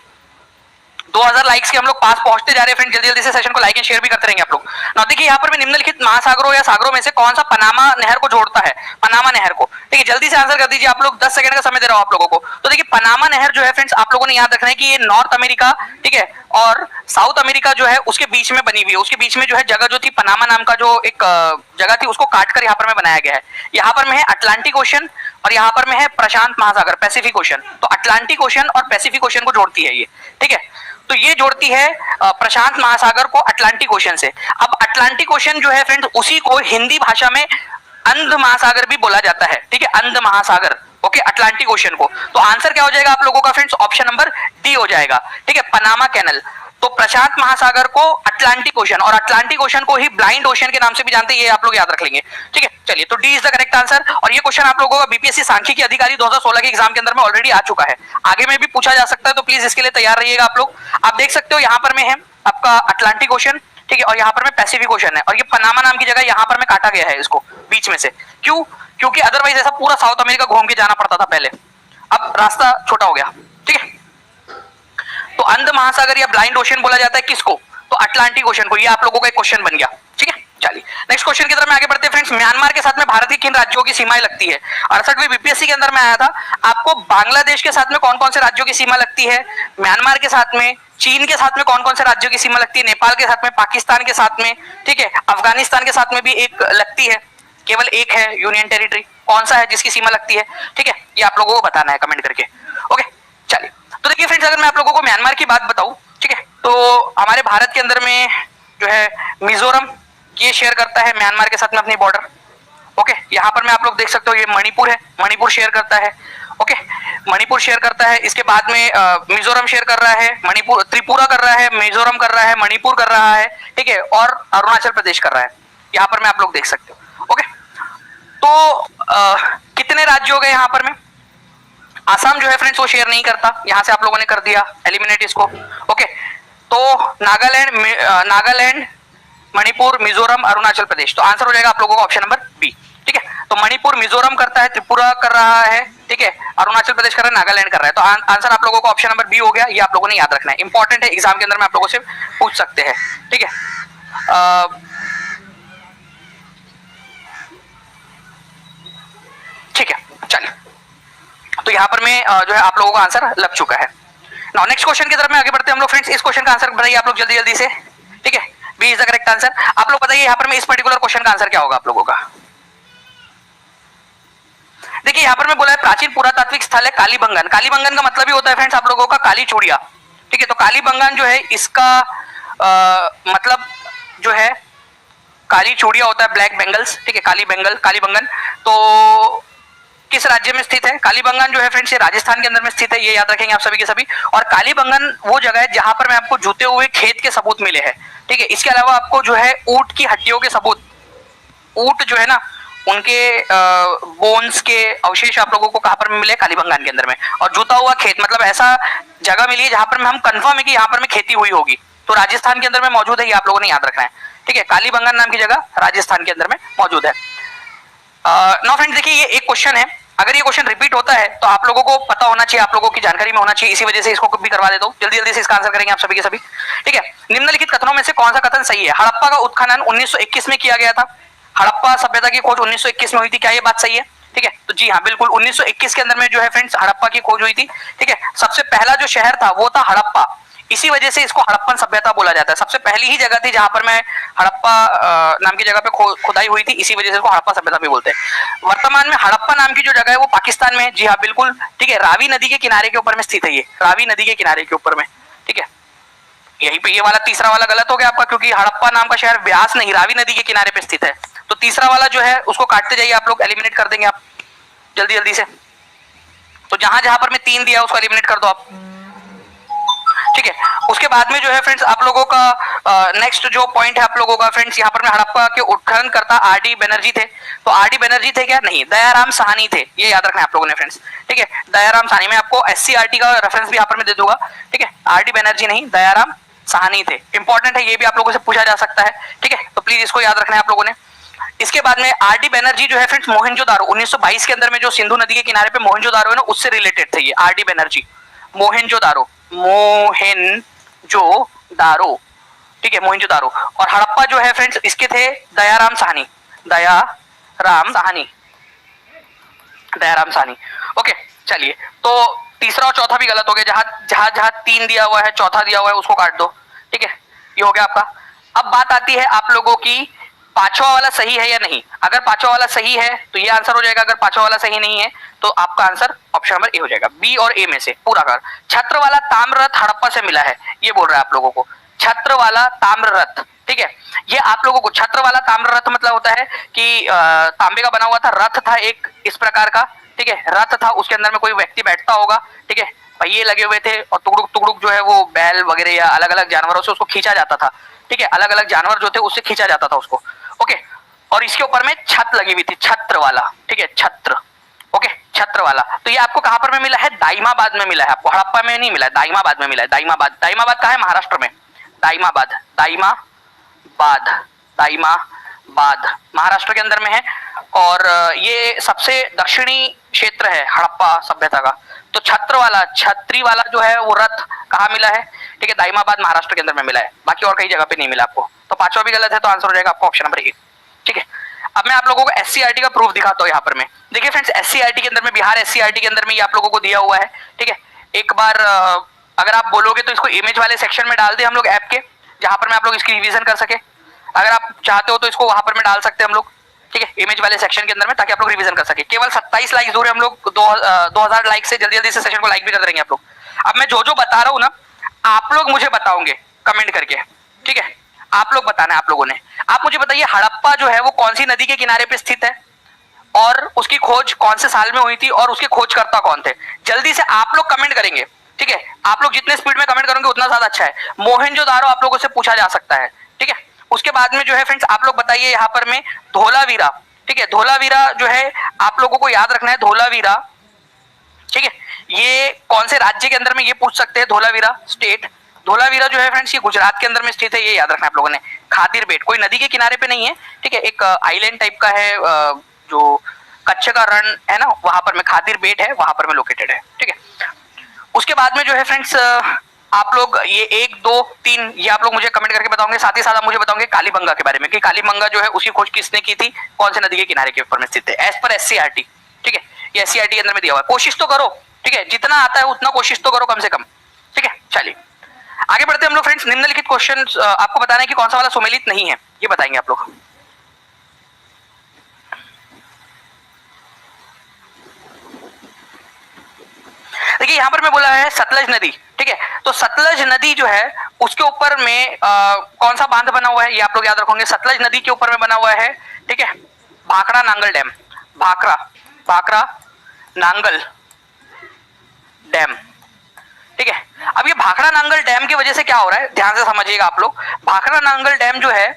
2000 लाइक्स के हम लोग पास पहुंचते जा रहे हैं फ्रेंड, जल्दी जल्दी से सेशन को लाइक एंड शेयर भी करते रहेंगे आप लोग। ना देखिए यहाँ पर भी निम्नलिखित महासागरों या सागरों में से कौन सा पनामा नहर को जोड़ता है? पनामा नहर को, ठीक है, जल्दी से आंसर कर दीजिए आप लोग, 10 सेकंड का समय दे रहा हूं आप लोगों को। तो देखिए पनामा नहर जो है फ्रेंड्स आप लोगों ने याद रखना है कि ये नॉर्थ अमेरिका, ठीक है, और साउथ अमेरिका जो है उसके बीच में बनी हुई है। उसके बीच में जो है जगह जो थी पनामा नाम का जो एक जगह थी उसको काटकर यहाँ पर में बनाया गया है। यहाँ पर में है अटलांटिक ओशन और यहाँ पर में है प्रशांत महासागर, पैसिफिक ओशन। तो अटलांटिक ओशन और पैसिफिक ओशन को जोड़ती है ये, ठीक है। तो ये जोड़ती है प्रशांत महासागर को अटलांटिक ओशन से। अब अटलांटिक ओशन जो है फ्रेंड्स उसी को हिंदी भाषा में अंध महासागर भी बोला जाता है, ठीक है, अंध महासागर, ओके, अटलांटिक ओशन को। तो आंसर क्या हो जाएगा आप लोगों का फ्रेंड्स? ऑप्शन नंबर डी हो जाएगा, ठीक है, पनामा कैनल। तो प्रशांत महासागर को अटलांटिक ओशन और अटलांटिक ओशन को ही ब्लाइंड ओशन के नाम से भी जानते हैं, ये आप लोग याद रख लेंगे, ठीक है। चलिए, तो D is the correct answer. और ये क्वेश्चन आप लोगों का बीपीएससी सांख्यिकी अधिकारी 2016 के एग्जाम के अंदर में ऑलरेडी आ चुका है, आगे में भी पूछा जा सकता है, तो प्लीज इसके लिए तैयार रहिएगा आप लोग। आप देख सकते हो यहाँ पर में है आपका अटलांटिक ओशन, ठीक है, और यहाँ पर में पैसिफिक ओशन है, और ये पनामा नाम की जगह यहाँ पर में काटा गया है इसको बीच में से। क्यों? क्योंकि अदरवाइज ऐसा पूरा साउथ अमेरिका घूम के जाना पड़ता था पहले, अब रास्ता छोटा हो गया, ठीक है। तो अंध महासागर या ब्लाइंड ओशन बोला जाता है किसको? तो अटलांटिक ओशन को। ये आप लोगों का एक क्वेश्चन बन गया, ठीक है। चलिए नेक्स्ट क्वेश्चन क्वेश्चन की तरफ में आगे बढ़ते हैं फ्रेंड्स। म्यांमार के साथ में भारत की किन राज्यों की सीमाएं लगती है? 68वीं बीपीएससी के अंदर में आया था। आपको बांग्लादेश के साथ में कौन कौन से राज्यों की सीमा लगती है, म्यांमार के साथ में, चीन के साथ में कौन कौन से राज्यों की सीमा लगती है, नेपाल के साथ में, पाकिस्तान के साथ में, ठीक है, अफगानिस्तान के साथ में भी एक लगती है, केवल एक है यूनियन टेरिटरी, कौन सा है जिसकी सीमा लगती है, ठीक है, ये आप लोगों को बताना है कमेंट करके। ओके चलिए, तो देखिए फ्रेंड्स, अगर मैं आप लोगों को म्यांमार की बात बताऊं, ठीक है, तो हमारे भारत के अंदर में जो है मिजोरम ये शेयर करता है म्यांमार के साथ में अपनी बॉर्डर। ओके, यहाँ पर मैं आप लोग देख सकते हो ये मणिपुर है, मणिपुर शेयर करता है। ओके, मणिपुर शेयर करता है, इसके बाद में मिजोरम शेयर कर रहा है, मणिपुर, त्रिपुरा कर रहा है, मिजोरम कर रहा है, मणिपुर कर रहा है, ठीक है, और अरुणाचल प्रदेश कर रहा है। यहाँ पर मैं आप लोग देख सकते हो। ओके, तो कितने राज्य हो गए यहाँ पर में? आसाम जो है फ्रेंड्स वो शेयर नहीं करता, यहां से आप लोगों ने कर दिया एलिमिनेट इसको। ओके, तो नागालैंड, मणिपुर, मिजोरम, अरुणाचल प्रदेश, तो आंसर हो जाएगा आप लोगों का ऑप्शन नंबर बी। ठीक है, तो मणिपुर, मिजोरम करता है, त्रिपुरा कर रहा है, ठीक है, अरुणाचल प्रदेश कर रहा है, नागालैंड कर रहा है, तो आंसर आप लोगों का ऑप्शन नंबर बी हो गया। ये आप लोगों ने याद रखना है, इंपॉर्टेंट है, एग्जाम के अंदर में आप लोगों से पूछ सकते हैं। ठीक है, ठीक है, चलिए, तो यहाँ पर में जो है आप लोगों का आंसर लग चुका है। नाउ नेक्स्ट क्वेश्चन की तरफ में आगे बढ़ते हैं हम लोग फ्रेंड्स। इस क्वेश्चन का आंसर बताइए आप लोग जल्दी जल्दी से। ठीक है, B is the correct answer. आप लोग बताइए यहाँ पर में इस पर्टिकुलर क्वेश्चन का आंसर क्या होगा आप लोगों का। देखिए यहाँ पर मैं बोला है प्राचीन पुरातात्विक स्थल है कालीबंगन। कालीबंगन का मतलब ही होता है फ्रेंड्स आप लोगों का काली चूड़िया। ठीक है, तो कालीबंगन जो है इसका मतलब जो है काली चूड़िया होता है, ब्लैक बेंगल्स। ठीक है, कालीबंगन तो किस राज्य में स्थित है? कालीबंगन जो है फ्रेंड्स ये राजस्थान के अंदर में स्थित है, ये याद रखेंगे आप सभी के सभी। और कालीबंगन वो जगह है जहां पर मैं आपको जूते हुए खेत के सबूत मिले हैं। ठीक है, इसके अलावा आपको जो है ऊंट की हड्डियों के सबूत, ऊंट जो है ना उनके बोन्स के अवशेष आप लोगों को कहां पर मिले? कालीबंगन के अंदर में। और जूता हुआ खेत मतलब ऐसा जगह मिली है जहां पर हम कंफर्म है कि यहाँ पर में खेती हुई होगी, तो राजस्थान के अंदर में मौजूद है, ये आप लोगों ने याद रखना है। ठीक है, कालीबंगन नाम की जगह राजस्थान के अंदर में मौजूद है। नो फ्रेंड्स, देखिए ये एक क्वेश्चन है, अगर ये क्वेश्चन रिपीट होता है तो आप लोगों को पता होना चाहिए, आप लोगों की जानकारी में होना चाहिए, इसी वजह से इसको भी करवा देता हूं। जल्दी जल्दी से इसका आंसर करेंगे आप सभी के सभी। ठीक है, निम्नलिखित कथनों में से कौन सा कथन सही है? हड़प्पा का उत्खनन 1921 में किया गया था। हड़प्पा सभ्यता की खोज 1921 में हुई थी, क्या ये बात सही है? ठीक है, तो जी हाँ बिल्कुल, 1921 के अंदर में जो है फ्रेंड्स हड़प्पा की खोज हुई थी। ठीक है, सबसे पहला जो शहर था वो था हड़प्पा, इसी वजह से इसको हड़प्पन सभ्यता बोला जाता है। सबसे पहली ही जगह थी जहां पर मैं हड़प्पा नाम की जगह पे खुदाई हुई थी, इसी वजह से इसको हड़प्पा सभ्यता भी बोलते हैं। वर्तमान में हड़प्पा नाम की जो जगह है वो पाकिस्तान में है, जी हाँ बिल्कुल। ठीक है, रावी नदी के किनारे के ऊपर में स्थित है, ये रावी नदी के किनारे के ऊपर में। ठीक है, यहीं पे ये वाला तीसरा वाला गलत हो गया आपका, क्योंकि हड़प्पा नाम का शहर ब्यास नहीं रावी नदी के किनारे पे स्थित है। तो तीसरा वाला जो है उसको काटते जाइए आप लोग, एलिमिनेट कर देंगे आप जल्दी जल्दी से। तो जहां जहां पर मैं 3 दिया उसको एलिमिनेट कर दो आप। ठीक है, उसके बाद में जो है फ्रेंड्स आप लोगों का नेक्स्ट जो पॉइंट है आप लोगों का फ्रेंड्स, यहाँ पर मैं हड़प्पा के उत्खनन करता आरडी बनर्जी थे। तो आरडी बनर्जी थे क्या? नहीं, दयाराम साहनी थे, ये याद रखना है आप लोगों ने फ्रेंड्स। ठीक है, दयाराम साहनी, मैं आपको एससीईआरटी का रेफरेंस भी यहाँ पर मैं दे दूंगा। ठीक है, आरडी बनर्जी नहीं, दयाराम साहनी थे, इंपॉर्टेंट है, ये भी आप लोगों से पूछा जा सकता है। ठीक है, तो प्लीज इसको याद रखना है आप लोगों ने। इसके बाद में आरडी बनर्जी जो है फ्रेंड्स मोहनजोदारो 1922 के अंदर में जो सिंधु नदी के किनारे पे मोहनजोदारो है ना, उससे रिलेटेड थे ये आरडी बनर्जी। मोहनजोदारो, मोहनजोदारो, ठीक है, मोहनजोदारो। और हड़प्पा जो है फ्रेंड्स इसके थे दयाराम साहनी, दयाराम साहनी, दयाराम साहनी। ओके चलिए, तो तीसरा और चौथा भी गलत हो गया, जहां जहां जहां 3 दिया हुआ है चौथा दिया हुआ है उसको काट दो। ठीक है, ये हो गया आपका। अब बात आती है आप लोगों की पांचवा वाला सही है या नहीं। अगर पांचवा वाला सही है तो ये आंसर हो जाएगा, अगर पांचवा वाला सही नहीं है तो आपका आंसर ऑप्शन नंबर ए हो जाएगा। बी और ए में से पूरा कर। छत्र वाला ताम्ररथ हड़प्पा से मिला है, ये बोल रहा है आप लोगों को, छत्र वाला ताम्ररथ। ठीक है, ये आप लोगों को छत्र वाला ताम्ररथ मतलब होता है कि तांबे का बना हुआ था, रथ था एक इस प्रकार का। ठीक है, रथ था, उसके अंदर में कोई व्यक्ति बैठता होगा। ठीक है, पहिए लगे हुए थे और टुकड़ुक टुकड़ुक जो है वो बैल वगैरह या अलग अलग जानवरों से उसको खींचा जाता था। ठीक है, अलग अलग जानवर जो थे उससे खींचा जाता था उसको। ओके, और इसके ऊपर में छत लगी हुई थी, छत्र वाला। ठीक है, छत्र। ओके, छत्र वाला। तो ये आपको कहां पर में मिला है? दाइमाबाद में मिला है आपको, हड़प्पा में नहीं मिला है, दाइमाबाद में मिला है। दाइमाबाद, दाइमाबाद कहां है? महाराष्ट्र में। दाइमाबाद, दाइमाबाद, दाइमाबाद महाराष्ट्र के अंदर में है। और ये सबसे दक्षिणी क्षेत्र है हड़प्पा सभ्यता का। तो छत्र वाला, छत्री वाला जो है वो रथ कहाँ मिला है? ठीक है, दाइमाबाद महाराष्ट्र के अंदर में मिला है, बाकी और कई जगह पे नहीं मिला आपको। तो पांचवा भी गलत है, तो आंसर हो जाएगा आपका ऑप्शन नंबर ए। ठीक है। अब मैं आप लोगों को एससीईआरटी का प्रूफ दिखाता हूँ यहाँ पर मैं। देखिए फ्रेंड्स, एससीईआरटी के अंदर में, बिहार एससीईआरटी के अंदर में ये आप लोगों को दिया हुआ है, ठीक है। एक बार अगर आप बोलोगे तो इसको इमेज वाले सेक्शन में डाल दे हम लोग ऐप के, जहां पर मैं आप लोग इसकी रिवीजन कर सके। अगर आप चाहते हो तो इसको वहां पर में डाल सकते हैं हम लोग, ठीक है, इमेज वाले सेक्शन के अंदर में, ताकि आप लोग रिवीजन कर सके। केवल 27 लाइक दूर है, हम लोग 2000 लाइक से जल्दी जल्दी से सेशन को लाइक भी कर देंगे आप लोग। अब मैं जो जो बता रहा हूँ ना, आप लोग मुझे बताओगे कमेंट करके, ठीक है। आप लोग बताना है आप लोगों ने। आप मुझे बताइए हड़प्पा जो है वो कौन सी नदी के किनारे पे स्थित है, और उसकी खोज कौन से साल में हुई थी, और उसके खोजकर्ता कौन थे। जल्दी से आप लोग कमेंट करेंगे, ठीक है। आप लोग जितने स्पीड में कमेंट करेंगे उतना ज्यादा अच्छा है। मोहनजोदारो आप लोगों से पूछा जा सकता है, ठीक है। उसके बाद में जो है फ्रेंड्स, आप लोग बताइए यहाँ पर में धोलावीरा, ठीक है। धोलावीरा जो है आप लोगों को याद रखना है, धोलावीरा, ठीक है। ये कौन से राज्य के अंदर में, ये पूछ सकते हैं, धोलावीरा स्टेट। धोलावीरा जो है फ्रेंड्स ये गुजरात के अंदर में स्थित है, ये याद रखना आप लोगों ने। खादिर बेट कोई नदी के किनारे पे नहीं है, ठीक है, एक आइलैंड टाइप का है, जो कच्छ का रण है ना, वहां पर में खादिर बेट है, वहां पर में लोकेटेड है, ठीक है। उसके बाद में जो है फ्रेंड्स, आप लोग ये 1 2 3 ये आप लोग मुझे कमेंट करके बताओगे। साथ ही साथ आप मुझे बताओगे कालीबंगा के बारे में, कि कालीबंगा जो है उसकी खोज किसने की थी, कौन से नदी के किनारे के ऊपर में स्थित है, एज पर एससीईआरटी, ठीक है। ये एससीईआरटी के अंदर में दिया हुआ है। कोशिश तो करो, ठीक है, जितना आता है उतना कोशिश तो करो कम से कम, ठीक है। चलिए आगे बढ़ते हैं हम लोग फ्रेंड्स। निम्नलिखित क्वेश्चन आपको बताना है कि कौन सा वाला सुमेलित नहीं है, ये बताएंगे आप लोग। देखिए यहां पर मैं बोला है सतलज नदी, ठीक है। तो सतलज नदी जो है उसके ऊपर में कौन सा बांध बना हुआ है, ये आप लोग याद रखोगे। सतलज नदी के ऊपर में बना हुआ है, ठीक है, भाखड़ा नांगल डैम, भाखड़ा नांगल डैम, ठीक है। अब ये भाखड़ा नांगल डैम की वजह से क्या हो रहा है, ध्यान से समझिएगा आप लोग। भाखड़ा नांगल डैम जो है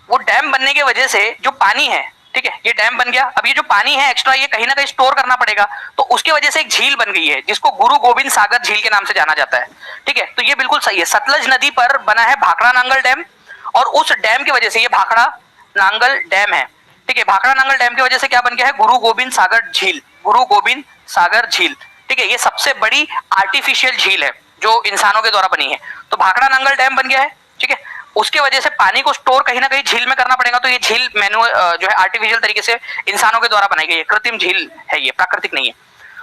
वो डैम बनने की वजह से जो पानी है, ठीक है, ये डैम बन गया। अब ये जो पानी है एक्स्ट्रा, ये कहीं ना कहीं स्टोर करना पड़ेगा, तो उसके वजह से एक झील बन गई है जिसको गुरु गोविंद सागर झील के नाम से जाना जाता है, ठीक है। तो ये बिल्कुल सही है, सतलज नदी पर बना है भाखड़ा नांगल डैम, और उस डैम की वजह से ये भाखड़ा नांगल डैम है, ठीक है। भाखड़ा नांगल डैम की वजह से क्या बन गया है, गुरु गोविंद सागर झील, गुरु गोविंद सागर झील, ठीक है। ये सबसे बड़ी आर्टिफिशियल झील है जो इंसानों के द्वारा बनी है, तो भाखड़ा नांगल डैम बन गया है, ठीक है। उसके वजह से पानी को स्टोर कहीं ना कहीं झील में करना पड़ेगा, तो ये झील मैनुअल जो है आर्टिफिशियल तरीके से इंसानों के द्वारा बनाई गई है, कृत्रिम झील है, ये प्राकृतिक नहीं है।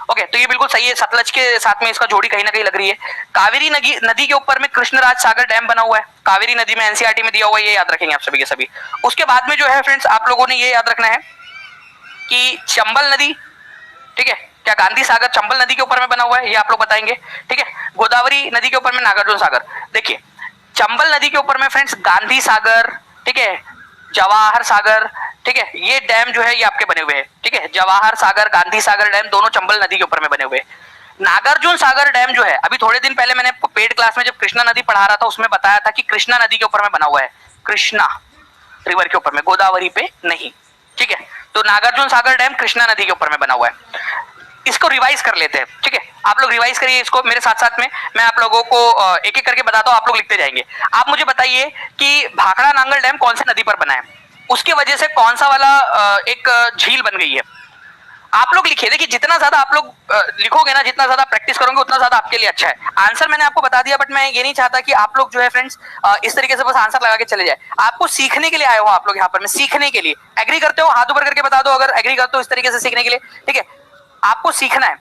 ओके, तो ये बिल्कुल सही है, सतलज के साथ में इसका जोड़ी कहीं ना कहीं लग रही है। कावेरी नदी के ऊपर में कृष्णराज सागर डैम बना हुआ है, कावेरी नदी में, एनसीईआरटी में दिया हुआ है, ये याद रखेंगे आप सभी के सभी। उसके बाद में जो है फ्रेंड्स, आप लोगों ने ये याद रखना है कि चंबल नदी, ठीक है, क्या गांधी सागर चंबल नदी के ऊपर में बना हुआ है, ये आप लोग बताएंगे, ठीक है। गोदावरी नदी के ऊपर में नागार्जुन सागर। देखिए चंबल नदी के ऊपर में फ्रेंड्स गांधी सागर, ठीक है, जवाहर सागर, ठीक है, ये डैम जो है ये आपके बने हुए हैं, ठीक है। जवाहर सागर, गांधी सागर डैम दोनों चंबल नदी के ऊपर में बने हुए हैं। नागार्जुन सागर डैम जो है, अभी थोड़े दिन पहले मैंने आपको पेड क्लास में जब कृष्णा नदी पढ़ा रहा था उसमें बताया था कि कृष्णा नदी के ऊपर में बना हुआ है, कृष्णा रिवर के ऊपर में, गोदावरी पे नहीं, ठीक है। तो नागार्जुन सागर डैम कृष्णा नदी के ऊपर में बना हुआ है। इसको रिवाइज कर लेते हैं, ठीक है। आप लोग रिवाइज करिए इसको मेरे साथ साथ में, मैं आप लोगों को एक एक करके बताता हूं, आप लोग लिखते जाएंगे। आप मुझे बताइए कि भाखड़ा नांगल डैम कौन सी नदी पर बना है, उसकी वजह से कौन सा वाला एक झील बन गई है। आप लोग लिखिए, देखिए जितना ज्यादा आप लोग लिखोगे ना, जितना ज्यादा प्रैक्टिस करोगे उतना ज्यादा आपके लिए अच्छा है। आंसर मैंने आपको बता दिया, बट मैं ये नहीं चाहता कि आप लोग जो है फ्रेंड्स इस तरीके से बस आंसर लगा के चले जाए। आपको सीखने के लिए आए हो आप लोग यहाँ पर, मैं सीखने के लिए। एग्री करते हो, हाथ ऊपर करके बता दो अगर एग्री करते हो इस तरीके से सीखने के लिए, ठीक है। आपको सीखना है,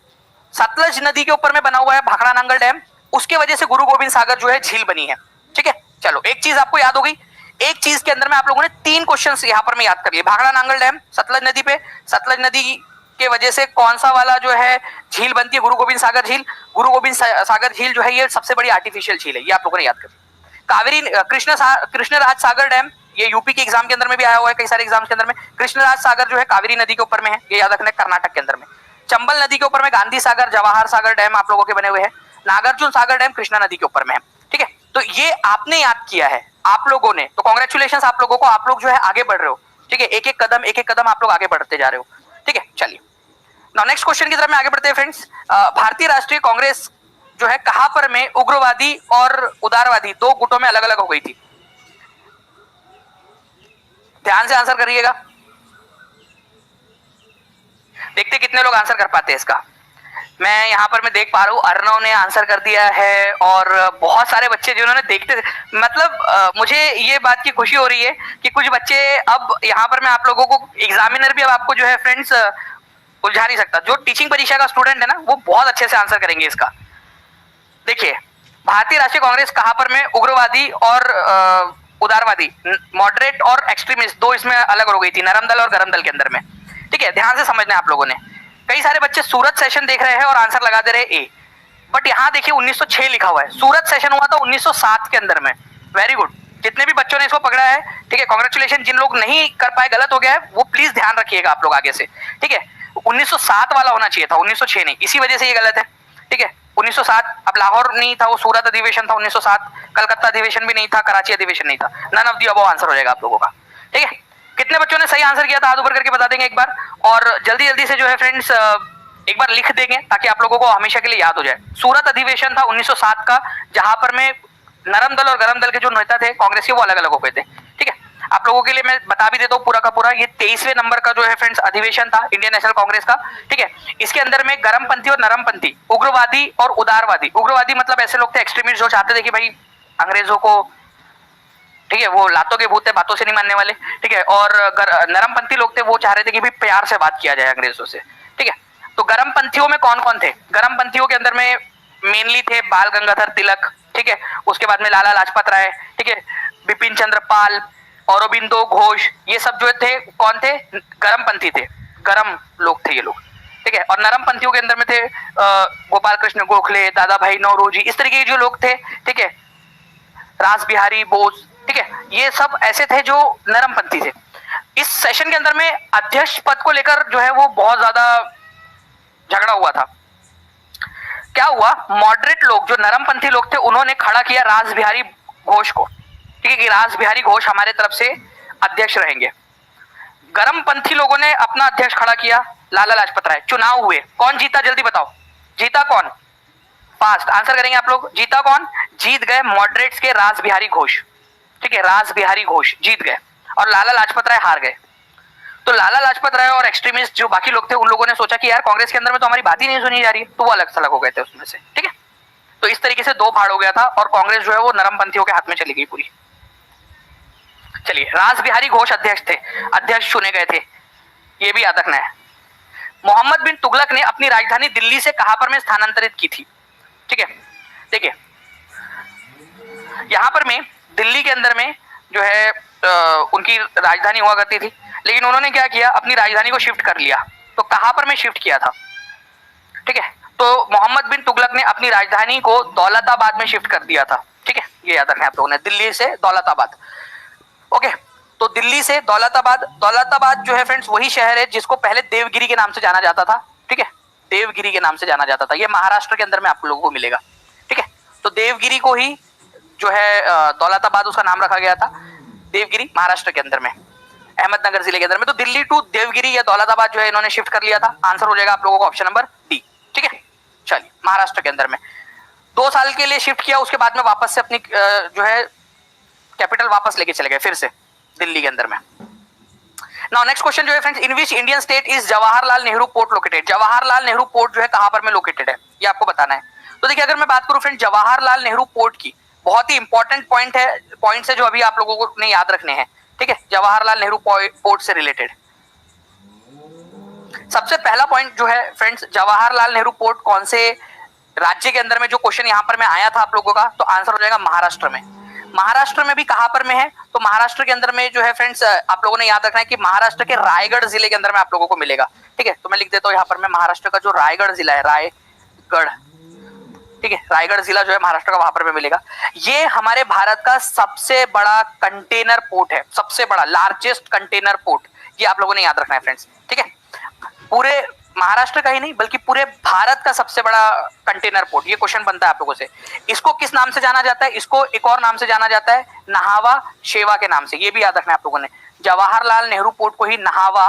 सतलज नदी के ऊपर में बना हुआ है भाखड़ा नांगल डैम, उसके वजह से गुरु गोविंद सागर जो है झील बनी है, ठीक है। चलो एक चीज आपको याद हो गई, एक चीज के अंदर में आप लोगों ने 3 क्वेश्चंस यहां पर में याद कर लिए। भाखड़ा नांगल डैम सतलज नदी पे, सतलज नदी के वजह से कौन सा वाला जो है झील बनती है, गुरु गोविंद सागर झील। गुरु गोविंद सागर झील जो है ये सबसे बड़ी आर्टिफिशियल झील है, ये आप लोगों ने याद कर। कावेरी कृष्णराज सागर डैम, ये यूपी के एग्जाम के अंदर में भी आया हुआ है, कई सारे एग्जाम्स के अंदर में। कृष्णराज सागर जो है कावेरी नदी के ऊपर में है, ये याद रखना है, कर्नाटक के अंदर में। चंबल नदी के ऊपर में गांधी सागर, जवाहर सागर डैम आप लोगों के बने हुए हैं। नागार्जुन सागर डैम कृष्णा नदी के ऊपर में है, ठीक है। तो ये आपने याद किया है आप लोगों ने, तो कांग्रेचुलेशंस आप लोगों को, आप लोग जो है आगे बढ़ रहे हो, ठीक है। एक एक कदम आप लोग आगे बढ़ते जा रहे हो, ठीक है। चलिए नाउ नेक्स्ट क्वेश्चन की तरफ में आगे बढ़ते हैं फ्रेंड्स। भारतीय राष्ट्रीय कांग्रेस जो है कहां पर में उग्रवादी और उदारवादी 2 गुटों में अलग अलग हो गई थी। ध्यान से आंसर करिएगा, देखते कितने लोग आंसर कर पाते हैं इसका। मैं यहाँ पर मैं देख पा रहा हूँ अर्णव ने आंसर कर दिया है और बहुत सारे बच्चे जिन्होंने देखते मतलब मुझे ये बात की खुशी हो रही है कि कुछ बच्चे अब यहाँ पर मैं आप लोगों को एग्जामिनर भी अब आपको जो है फ्रेंड्स उलझा नहीं सकता। जो टीचिंग परीक्षा का स्टूडेंट है ना वो बहुत अच्छे से आंसर करेंगे इसका। देखिए भारतीय राष्ट्रीय कांग्रेस कहाँ पर में उग्रवादी और उदारवादी मॉडरेट और एक्सट्रीमिस्ट दो इसमें अलग हो गई थी, नरम दल और गरम दल के अंदर में। ठीक है, ध्यान से समझना है आप लोगों ने। कई सारे बच्चे सूरत सेशन देख रहे हैं और आंसर लगा दे रहे हैं ए, बट यहाँ देखिए 1906 लिखा हुआ है। सूरत सेशन हुआ था 1907 के अंदर में। वेरी गुड, जितने भी बच्चों ने इसको पकड़ा है, ठीक है, कांग्रेचुलेशन। जिन लोग नहीं कर पाए, गलत हो गया है, वो प्लीज ध्यान रखिएगा आप लोग आगे से। ठीक है, 1907 वाला होना चाहिए था, 1906 नहीं, इसी वजह से ये गलत है। ठीक है, 1907 अब लाहौर नहीं था, वो सूरत अधिवेशन था 1907। कलकत्ता अधिवेशन भी नहीं था, कराची अधिवेशन नहीं था। None of the above answer हो जाएगा आप लोगों का। ठीक है, कितने बच्चों ने सही आंसर किया था हाथ ऊपर करके बता देंगे एक बार। और जल्दी जल्दी से जो है फ्रेंड्स एक बार लिख देंगे ताकि आप लोगों को हमेशा के लिए याद हो जाए। सूरत अधिवेशन था 1907 का, जहां पर में नरम दल और गरम दल के जो नेता थे कांग्रेस के वो अलग अलग हो गए थे। ठीक है, आप लोगों के लिए मैं बता भी देता हूँ पूरा का पूरा। ये 23वें नंबर का जो है फ्रेंड्स अधिवेशन था इंडियन नेशनल कांग्रेस का। ठीक है, इसके अंदर में गरमपंथी और नरमपंथी, उग्रवादी और उदारवादी। उग्रवादी मतलब ऐसे लोग थे एक्सट्रीमिस्ट जो चाहते थे कि भाई अंग्रेजों को, ठीक है, वो लातों के भूत थे, बातों से नहीं मानने वाले। ठीक है, और नरमपंथी लोग थे, वो चाह रहे थे कि भाई प्यार से बात किया जाए अंग्रेजों से। ठीक है, तो गरमपंथियों में कौन कौन थे? गरमपंथियों के अंदर में मेनली थे बाल गंगाधर तिलक, ठीक है, उसके बाद में लाला लाजपत राय, ठीक है, बिपिन चंद्र पाल, औरोबिंदो घोष, ये सब जो थे कौन थे? गरमपंथी थे, गरम लोग थे ये लोग। ठीक है, और नरमपंथियों के अंदर में थे गोपाल कृष्ण गोखले, दादा भाई नौरोजी, इस तरीके के जो लोग थे। ठीक है, रास बिहारी बोस, ठीक है, ये सब ऐसे थे जो नरमपंथी थे। इस सेशन के अंदर में अध्यक्ष पद को लेकर जो है वो बहुत ज्यादा झगड़ा हुआ था। क्या हुआ? मॉडरेट लोग जो नरमपंथी लोग थे उन्होंने खड़ा किया रास बिहारी घोष को। ठीक है, कि रास बिहारी घोष हमारे तरफ से अध्यक्ष रहेंगे। गरमपंथी लोगों ने अपना अध्यक्ष खड़ा किया लाला लाजपत राय। चुनाव हुए, कौन जीता जल्दी बताओ? जीता कौन? फास्ट आंसर करेंगे आप लोग। जीता कौन? जीत गए मॉडरेट्स के रास बिहारी घोष। ठीक है, रास बिहारी घोष जीत गए और लाला लाजपत राय हार गए। तो लाला लाजपत राय और एक्सट्रीमिस्ट जो बाकी लोग थे उन लोगों ने सोचा कि यार कांग्रेस के अंदर में तो हमारी बात ही नहीं सुनी जा रही है, तो वो अलग थलग हो गए थे उसमें से। ठीक है, तो इस तरीके से दो फाड़ हो गया था और कांग्रेस जो है वो नरमपंथियों के हाथ में चली गई पूरी। चलिए, रास बिहारी घोष अध्यक्ष थे, अध्यक्ष चुने गए थे, ये भी याद रखना है। मोहम्मद बिन तुगलक ने अपनी राजधानी दिल्ली से कहां पर में स्थानांतरित की थी? ठीक है, देखिए यहां पर में दिल्ली के अंदर में जो है उनकी राजधानी हुआ करती थी, लेकिन उन्होंने क्या किया? अपनी राजधानी को शिफ्ट कर लिया। तो कहां पर में शिफ्ट किया था? ठीक है, तो मोहम्मद बिन तुगलक ने अपनी राजधानी को दौलताबाद में शिफ्ट कर दिया था। ठीक है, ये याद रखना है आप लोगों ने, दिल्ली से दौलताबाद। ओके, तो दिल्ली से दौलताबाद, दौलताबाद जो है फ्रेंड्स वही शहर है जिसको पहले देवगिरी के नाम से जाना जाता था। ठीक है, देवगिरी के नाम से जाना जाता था, ये महाराष्ट्र के अंदर में आप लोगों को मिलेगा। ठीक है, तो देवगिरी को ही जो है दौलताबाद उसका नाम रखा गया था, देवगिरी महाराष्ट्र के अंदर में, अहमदनगर जिले के अंदर में। तो दिल्ली टू देवगिरी या दौलताबाद जो है इन्होंने शिफ्ट कर लिया था। आंसर हो जाएगा आप लोगों को ऑप्शन नंबर डी। ठीक है, चलिए, महाराष्ट्र के अंदर में 2 साल के लिए शिफ्ट किया, उसके बाद में वापस से अपनी जो है कैपिटल वापस लेके चले गए फिर से दिल्ली के अंदर में। नाउ नेक्स्ट क्वेश्चन जो है friends, in which Indian state is Jawaharlal Nehru port located? Jawaharlal Nehru port जो है कहां पर में लोकेटेड है, ये आपको बताना है। तो देखिए, अगर मैं बात करूं फ्रेंड जवाहरलाल नेहरू पोर्ट की, बहुत ही इंपॉर्टेंट पॉइंट्स है जो अभी आप लोगों को नहीं याद रखने हैं। ठीक है, जवाहरलाल नेहरू पोर्ट से रिलेटेड सबसे पहला पॉइंट जो है फ्रेंड्स, जवाहरलाल नेहरू पोर्ट कौन से राज्य के अंदर में, जो क्वेश्चन यहां पर में आया था आप लोगों का, तो आंसर हो जाएगा महाराष्ट्र में। महाराष्ट्र में भी कहां पर में है? तो महाराष्ट्र के अंदर में जो है फ्रेंड्स आप लोगों ने याद रखना है कि महाराष्ट्र के रायगढ़ जिले के अंदर में आप लोगों को मिलेगा। ठीक है, तो मैं लिख देता हूं यहां पर में महाराष्ट्र का जो रायगढ़ जिला है, रायगढ़। ठीक है, रायगढ़ जिला जो है महाराष्ट्र का, वहां पर में मिलेगा। ये हमारे भारत का सबसे बड़ा कंटेनर पोर्ट है, सबसे बड़ा लार्जेस्ट कंटेनर पोर्ट, ये आप लोगों ने याद रखना है फ्रेंड्स। ठीक है, पूरे महाराष्ट्र का ही नहीं बल्कि पूरे भारत का सबसे बड़ा कंटेनर पोर्ट, ये क्वेश्चन बनता है आप लोगों से। इसको किस नाम से जाना जाता है? इसको एक और नाम से जाना जाता है, नहावा शेवा के नाम से, ये भी याद रखना है आप लोगों ने। जवाहरलाल नेहरू पोर्ट को ही नहावा,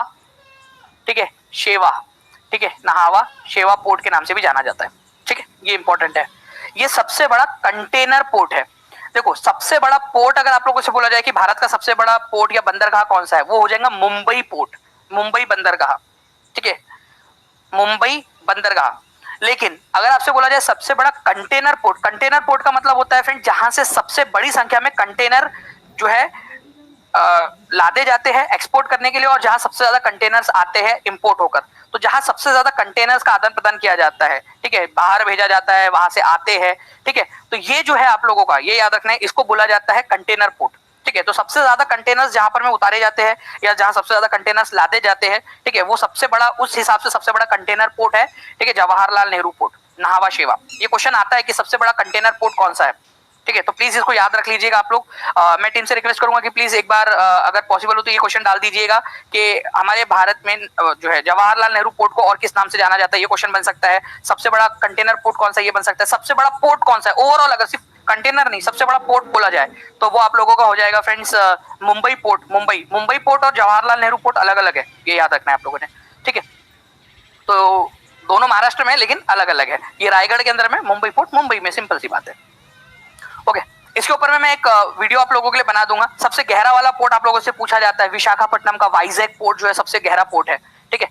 ठीक है, शेवा, ठीक है, नहावा शेवा पोर्ट के नाम से भी जाना जाता है। ठीक है, ये इंपॉर्टेंट है, ये सबसे बड़ा कंटेनर पोर्ट है। देखो, सबसे बड़ा पोर्ट अगर आप लोगों से बोला जाए कि भारत का सबसे बड़ा पोर्ट या बंदरगाह कौन सा है, वो हो जाएगा मुंबई पोर्ट, मुंबई बंदरगाह। ठीक है, मुंबई बंदरगाह। लेकिन अगर आपसे बोला जाए सबसे बड़ा कंटेनर पोर्ट का मतलब होता है फ्रेंड जहां से सबसे बड़ी संख्या में कंटेनर जो है लादे जाते हैं एक्सपोर्ट करने के लिए, और जहां सबसे ज्यादा कंटेनर्स आते हैं इंपोर्ट होकर। तो जहां सबसे ज्यादा कंटेनर्स का आदान प्रदान किया जाता है, ठीक है, बाहर भेजा जाता है, वहां से आते हैं, ठीक है, तो ये जो है आप लोगों का ये याद रखना है, इसको बोला जाता है कंटेनर पोर्ट, ठीक है। तो सबसे ज्यादा कंटेनर्स जहां पर में उतारे जाते हैं या जहां सबसे ज्यादा कंटेनर्स लादे जाते हैं, ठीक है, वो सबसे बड़ा, उस हिसाब से सबसे बड़ा कंटेनर पोर्ट है, ठीक है, जवाहरलाल नेहरू पोर्ट, नाहवा शेवा। ये क्वेश्चन आता है कि सबसे बड़ा कंटेनर पोर्ट कौन सा है, ठीक है, तो प्लीज इसको याद रख लीजिएगा आप लोग। मैं टीम से रिक्वेस्ट करूंगा कि प्लीज एक बार अगर पॉसिबल हो तो ये क्वेश्चन डाल दीजिएगा कि हमारे भारत में जो है जवाहरलाल नेहरू पोर्ट को और किस नाम से जाना जाता है। ये क्वेश्चन बन सकता है। सबसे बड़ा कंटेनर पोर्ट कौन सा, ये बन सकता है। सबसे बड़ा पोर्ट कौन सा है ओवरऑल, अगर सिर्फ कंटेनर नहीं सबसे बड़ा पोर्ट बोला जाए तो वो आप लोगों का हो जाएगा friends Mumbai port. Mumbai port और जवाहरलाल नेहरू पोर्ट अलग अलग है, ये याद रखना है आप लोगों ने, ठीक है। तो दोनों महाराष्ट्र में लेकिन अलग अलग है। ये रायगढ़ के अंदर में मुंबई पोर्ट, मुंबई में, सिंपल सी बात है। ओके, इसके ऊपर में मैं एक वीडियो आप लोगों के लिए बना दूंगा। सबसे गहरा वाला पोर्ट आप लोगों से पूछा जाता है, विशाखापट्टनम का वाइजैक पोर्ट जो है सबसे गहरा पोर्ट है, ठीक है।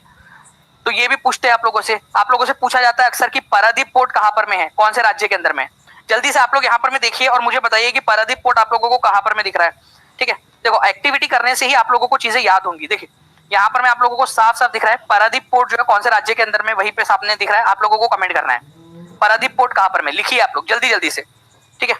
तो ये भी पूछते हैं आप लोगों से पूछा जाता है अक्सर कि पारादीप पोर्ट कहां पर में है, कौन से राज्य के अंदर में। जल्दी से आप लोग यहाँ पर में देखिए और मुझे बताइए कि पारादीप पोर्ट आप लोगों को कहां पर में दिख रहा है, ठीक है। देखो एक्टिविटी करने से ही आप लोगों को चीजें याद होंगी। देखिए यहाँ पर मैं आप लोगों को साफ साफ दिख रहा है पारादीप पोर्ट जो है कौन से राज्य के अंदर में, वहीं पे सामने दिख रहा है। आप लोगों को कमेंट करना है पारादीप पोर्ट कहां पर में, लिखिए आप लोग जल्दी जल्दी से, ठीक है,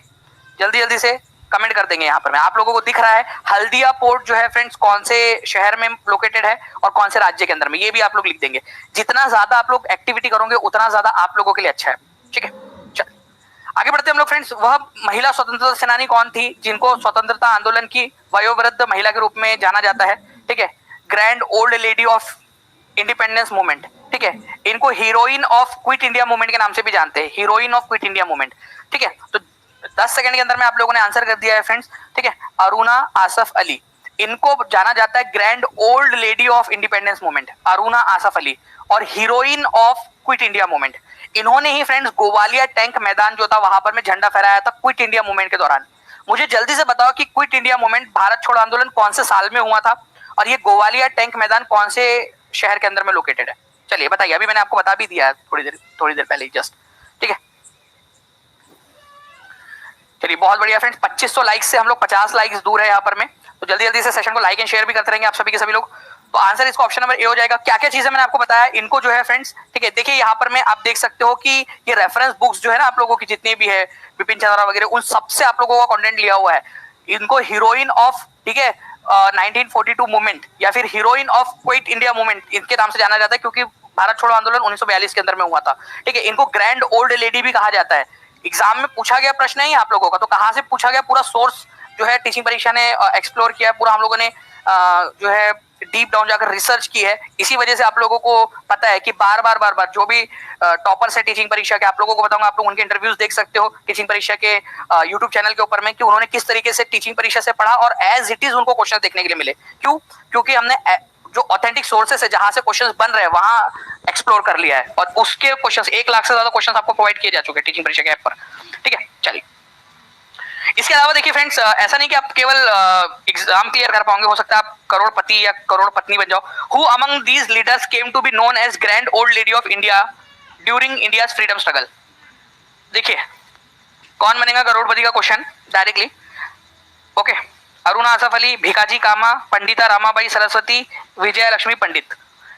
जल्दी जल्दी से कमेंट कर देंगे। यहाँ पर मैं आप लोगों को दिख रहा है हल्दिया पोर्ट जो है फ्रेंड्स कौन से शहर में लोकेटेड है और कौन से राज्य के अंदर में, ये भी आप लोग लिख देंगे। जितना ज्यादा आप लोग एक्टिविटी करोगे उतना ज्यादा आप लोगों के लिए अच्छा है, ठीक है। चल आगे बढ़ते हम लोग फ्रेंड्स। वह महिला स्वतंत्रता सेनानी कौन थी जिनको स्वतंत्रता आंदोलन की वयोवृद्ध महिला के रूप में जाना जाता है, ठीक है, grand old lady of independence movement, ठीक है। इनको heroine of quit India movement के नाम से भी जानते हैं, heroine of quit India movement, ठीक है। तो 10 सेकंड के अंदर में आप लोगों ने आंसर कर दिया है फ्रेंड्स, ठीक है। अरुणा आसफ अली, इनको जाना जाता है grand old lady of independence movement, Aruna Asaf Ali, और heroine of quit India movement. इन्होंने ही फ्रेंड्स गोवालिया टैंक मैदान जो था वहां पर में झंडा फहराया था क्विट इंडिया मूवमेंट के दौरान। मुझे जल्दी से बताओ कि क्विट इंडिया मूवमेंट भारत छोड़ो आंदोलन कौन से साल में हुआ था और ये गोवालिया टैंक मैदान कौन से शहर के अंदर में लोकेटेड है। चलिए बताइए, अभी मैंने आपको बता भी दिया थोड़ी देर पहले जस्ट, ठीक है। चलिए बहुत बढ़िया फ्रेंड्स, 2500 लाइक्स से हम लोग 50 लाइक्स दूर है यहाँ पर में। तो जल्दी जल्दी से सेशन को लाइक एंड शेयर भी करते रहेंगे आप सभी के सभी लोग। तो आंसर इसका ऑप्शन नंबर ए हो जाएगा। क्या क्या चीजें मैंने आपको बताया इनको जो है फ्रेंड्स, ठीक है, देखिए यहाँ पर में आप देख सकते हो कि ये रेफरेंस बुक्स जो है ना आप लोगों की जितनी भी है विपिन चंद्रा वगैरह, उन सबसे आप लोगों का कंटेंट लिया हुआ है। इनको हीरोइन ऑफ, ठीक है, 1942 मूवमेंट या फिर heroine of quit India movement इनके नाम से जाना जाता है क्योंकि भारत छोड़ो आंदोलन 1942 के अंदर में हुआ था, ठीक है। इनको ग्रैंड ओल्ड लेडी भी कहा जाता है। एग्जाम में पूछा गया प्रश्न है आप लोगों का, तो कहां से पूछा गया पूरा सोर्स जो है टीचिंग परीक्षा ने एक्सप्लोर किया है पूरा, हम लोगों ने जो है डीप डाउन जाकर रिसर्च की है। इसी वजह से आप लोगों को पता है कि बार बार जो भी टॉपर्स है टीचिंग परीक्षा के, आप लोगों को बताऊंगा, आप लोग उनके इंटरव्यूज देख सकते हो टीचिंग परीक्षा के यूट्यूब चैनल के ऊपर में कि उन्होंने किस तरीके से टीचिंग परीक्षा से पढ़ा और एज इट इज उनको क्वेश्चन देखने के लिए मिले। क्यों? क्योंकि हमने जो ऑथेंटिक सोर्सेस है जहां से क्वेश्चंस बन रहे हैं वहां एक्सप्लोर कर लिया है और उसके क्वेश्चंस 1 लाख से ज्यादा क्वेश्चंस आपको प्रोवाइड किए जा चुके हैं टीचिंग परीक्षा के ऐप पर, ठीक है। चलिए इसके अलावा देखिए फ्रेंड्स, ऐसा नहीं कि आप केवल एग्जाम क्लियर कर पाओगे, हो सकता है आप करोड़पति या करोड़ पत्नी बन जाओ। Who among these leaders came to be known as grand old lady of India during India's freedom struggle. देखिए कौन बनेगा करोड़पति का question directly, okay. Aruna Asaf Ali, Bhikaji Cama, Pandita Ramabai Saraswati, विजय लक्ष्मी पंडित,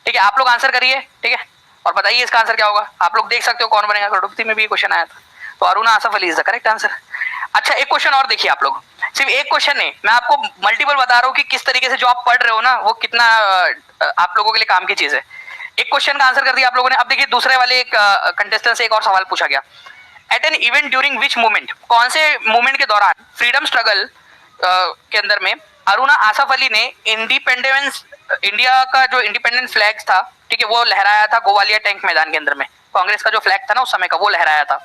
ठीक है। आप लोग आंसर करिए, ठीक है, और बताइए इसका आंसर क्या होगा। आप लोग देख सकते हो कौन बनेगा करोड़पति में भी क्वेश्चन आया था, तो Aruna Asaf Ali is the correct answer. अच्छा एक क्वेश्चन और देखिए आप लोग, सिर्फ एक क्वेश्चन नहीं, मैं आपको मल्टीपल बता रहा हूँ कि किस तरीके से जो आप पढ़ रहे हो ना वो कितना आप लोगों के लिए काम की चीज है। एक क्वेश्चन का आंसर कर दिया आप लोगों ने। अब देखिए दूसरे वाले एक कंटेस्टेंट से एक और सवाल पूछा गया, at an event during which movement, कौन से मूवमेंट के दौरान फ्रीडम स्ट्रगल के अंदर में अरुणा आसफ अली ने इंडिपेंडेंस इंडिया का जो इंडिपेंडेंस फ्लैग था, ठीक है, वो लहराया था गोवालिया टैंक मैदान के अंदर में। कांग्रेस का जो फ्लैग था ना उस समय का, वो लहराया था।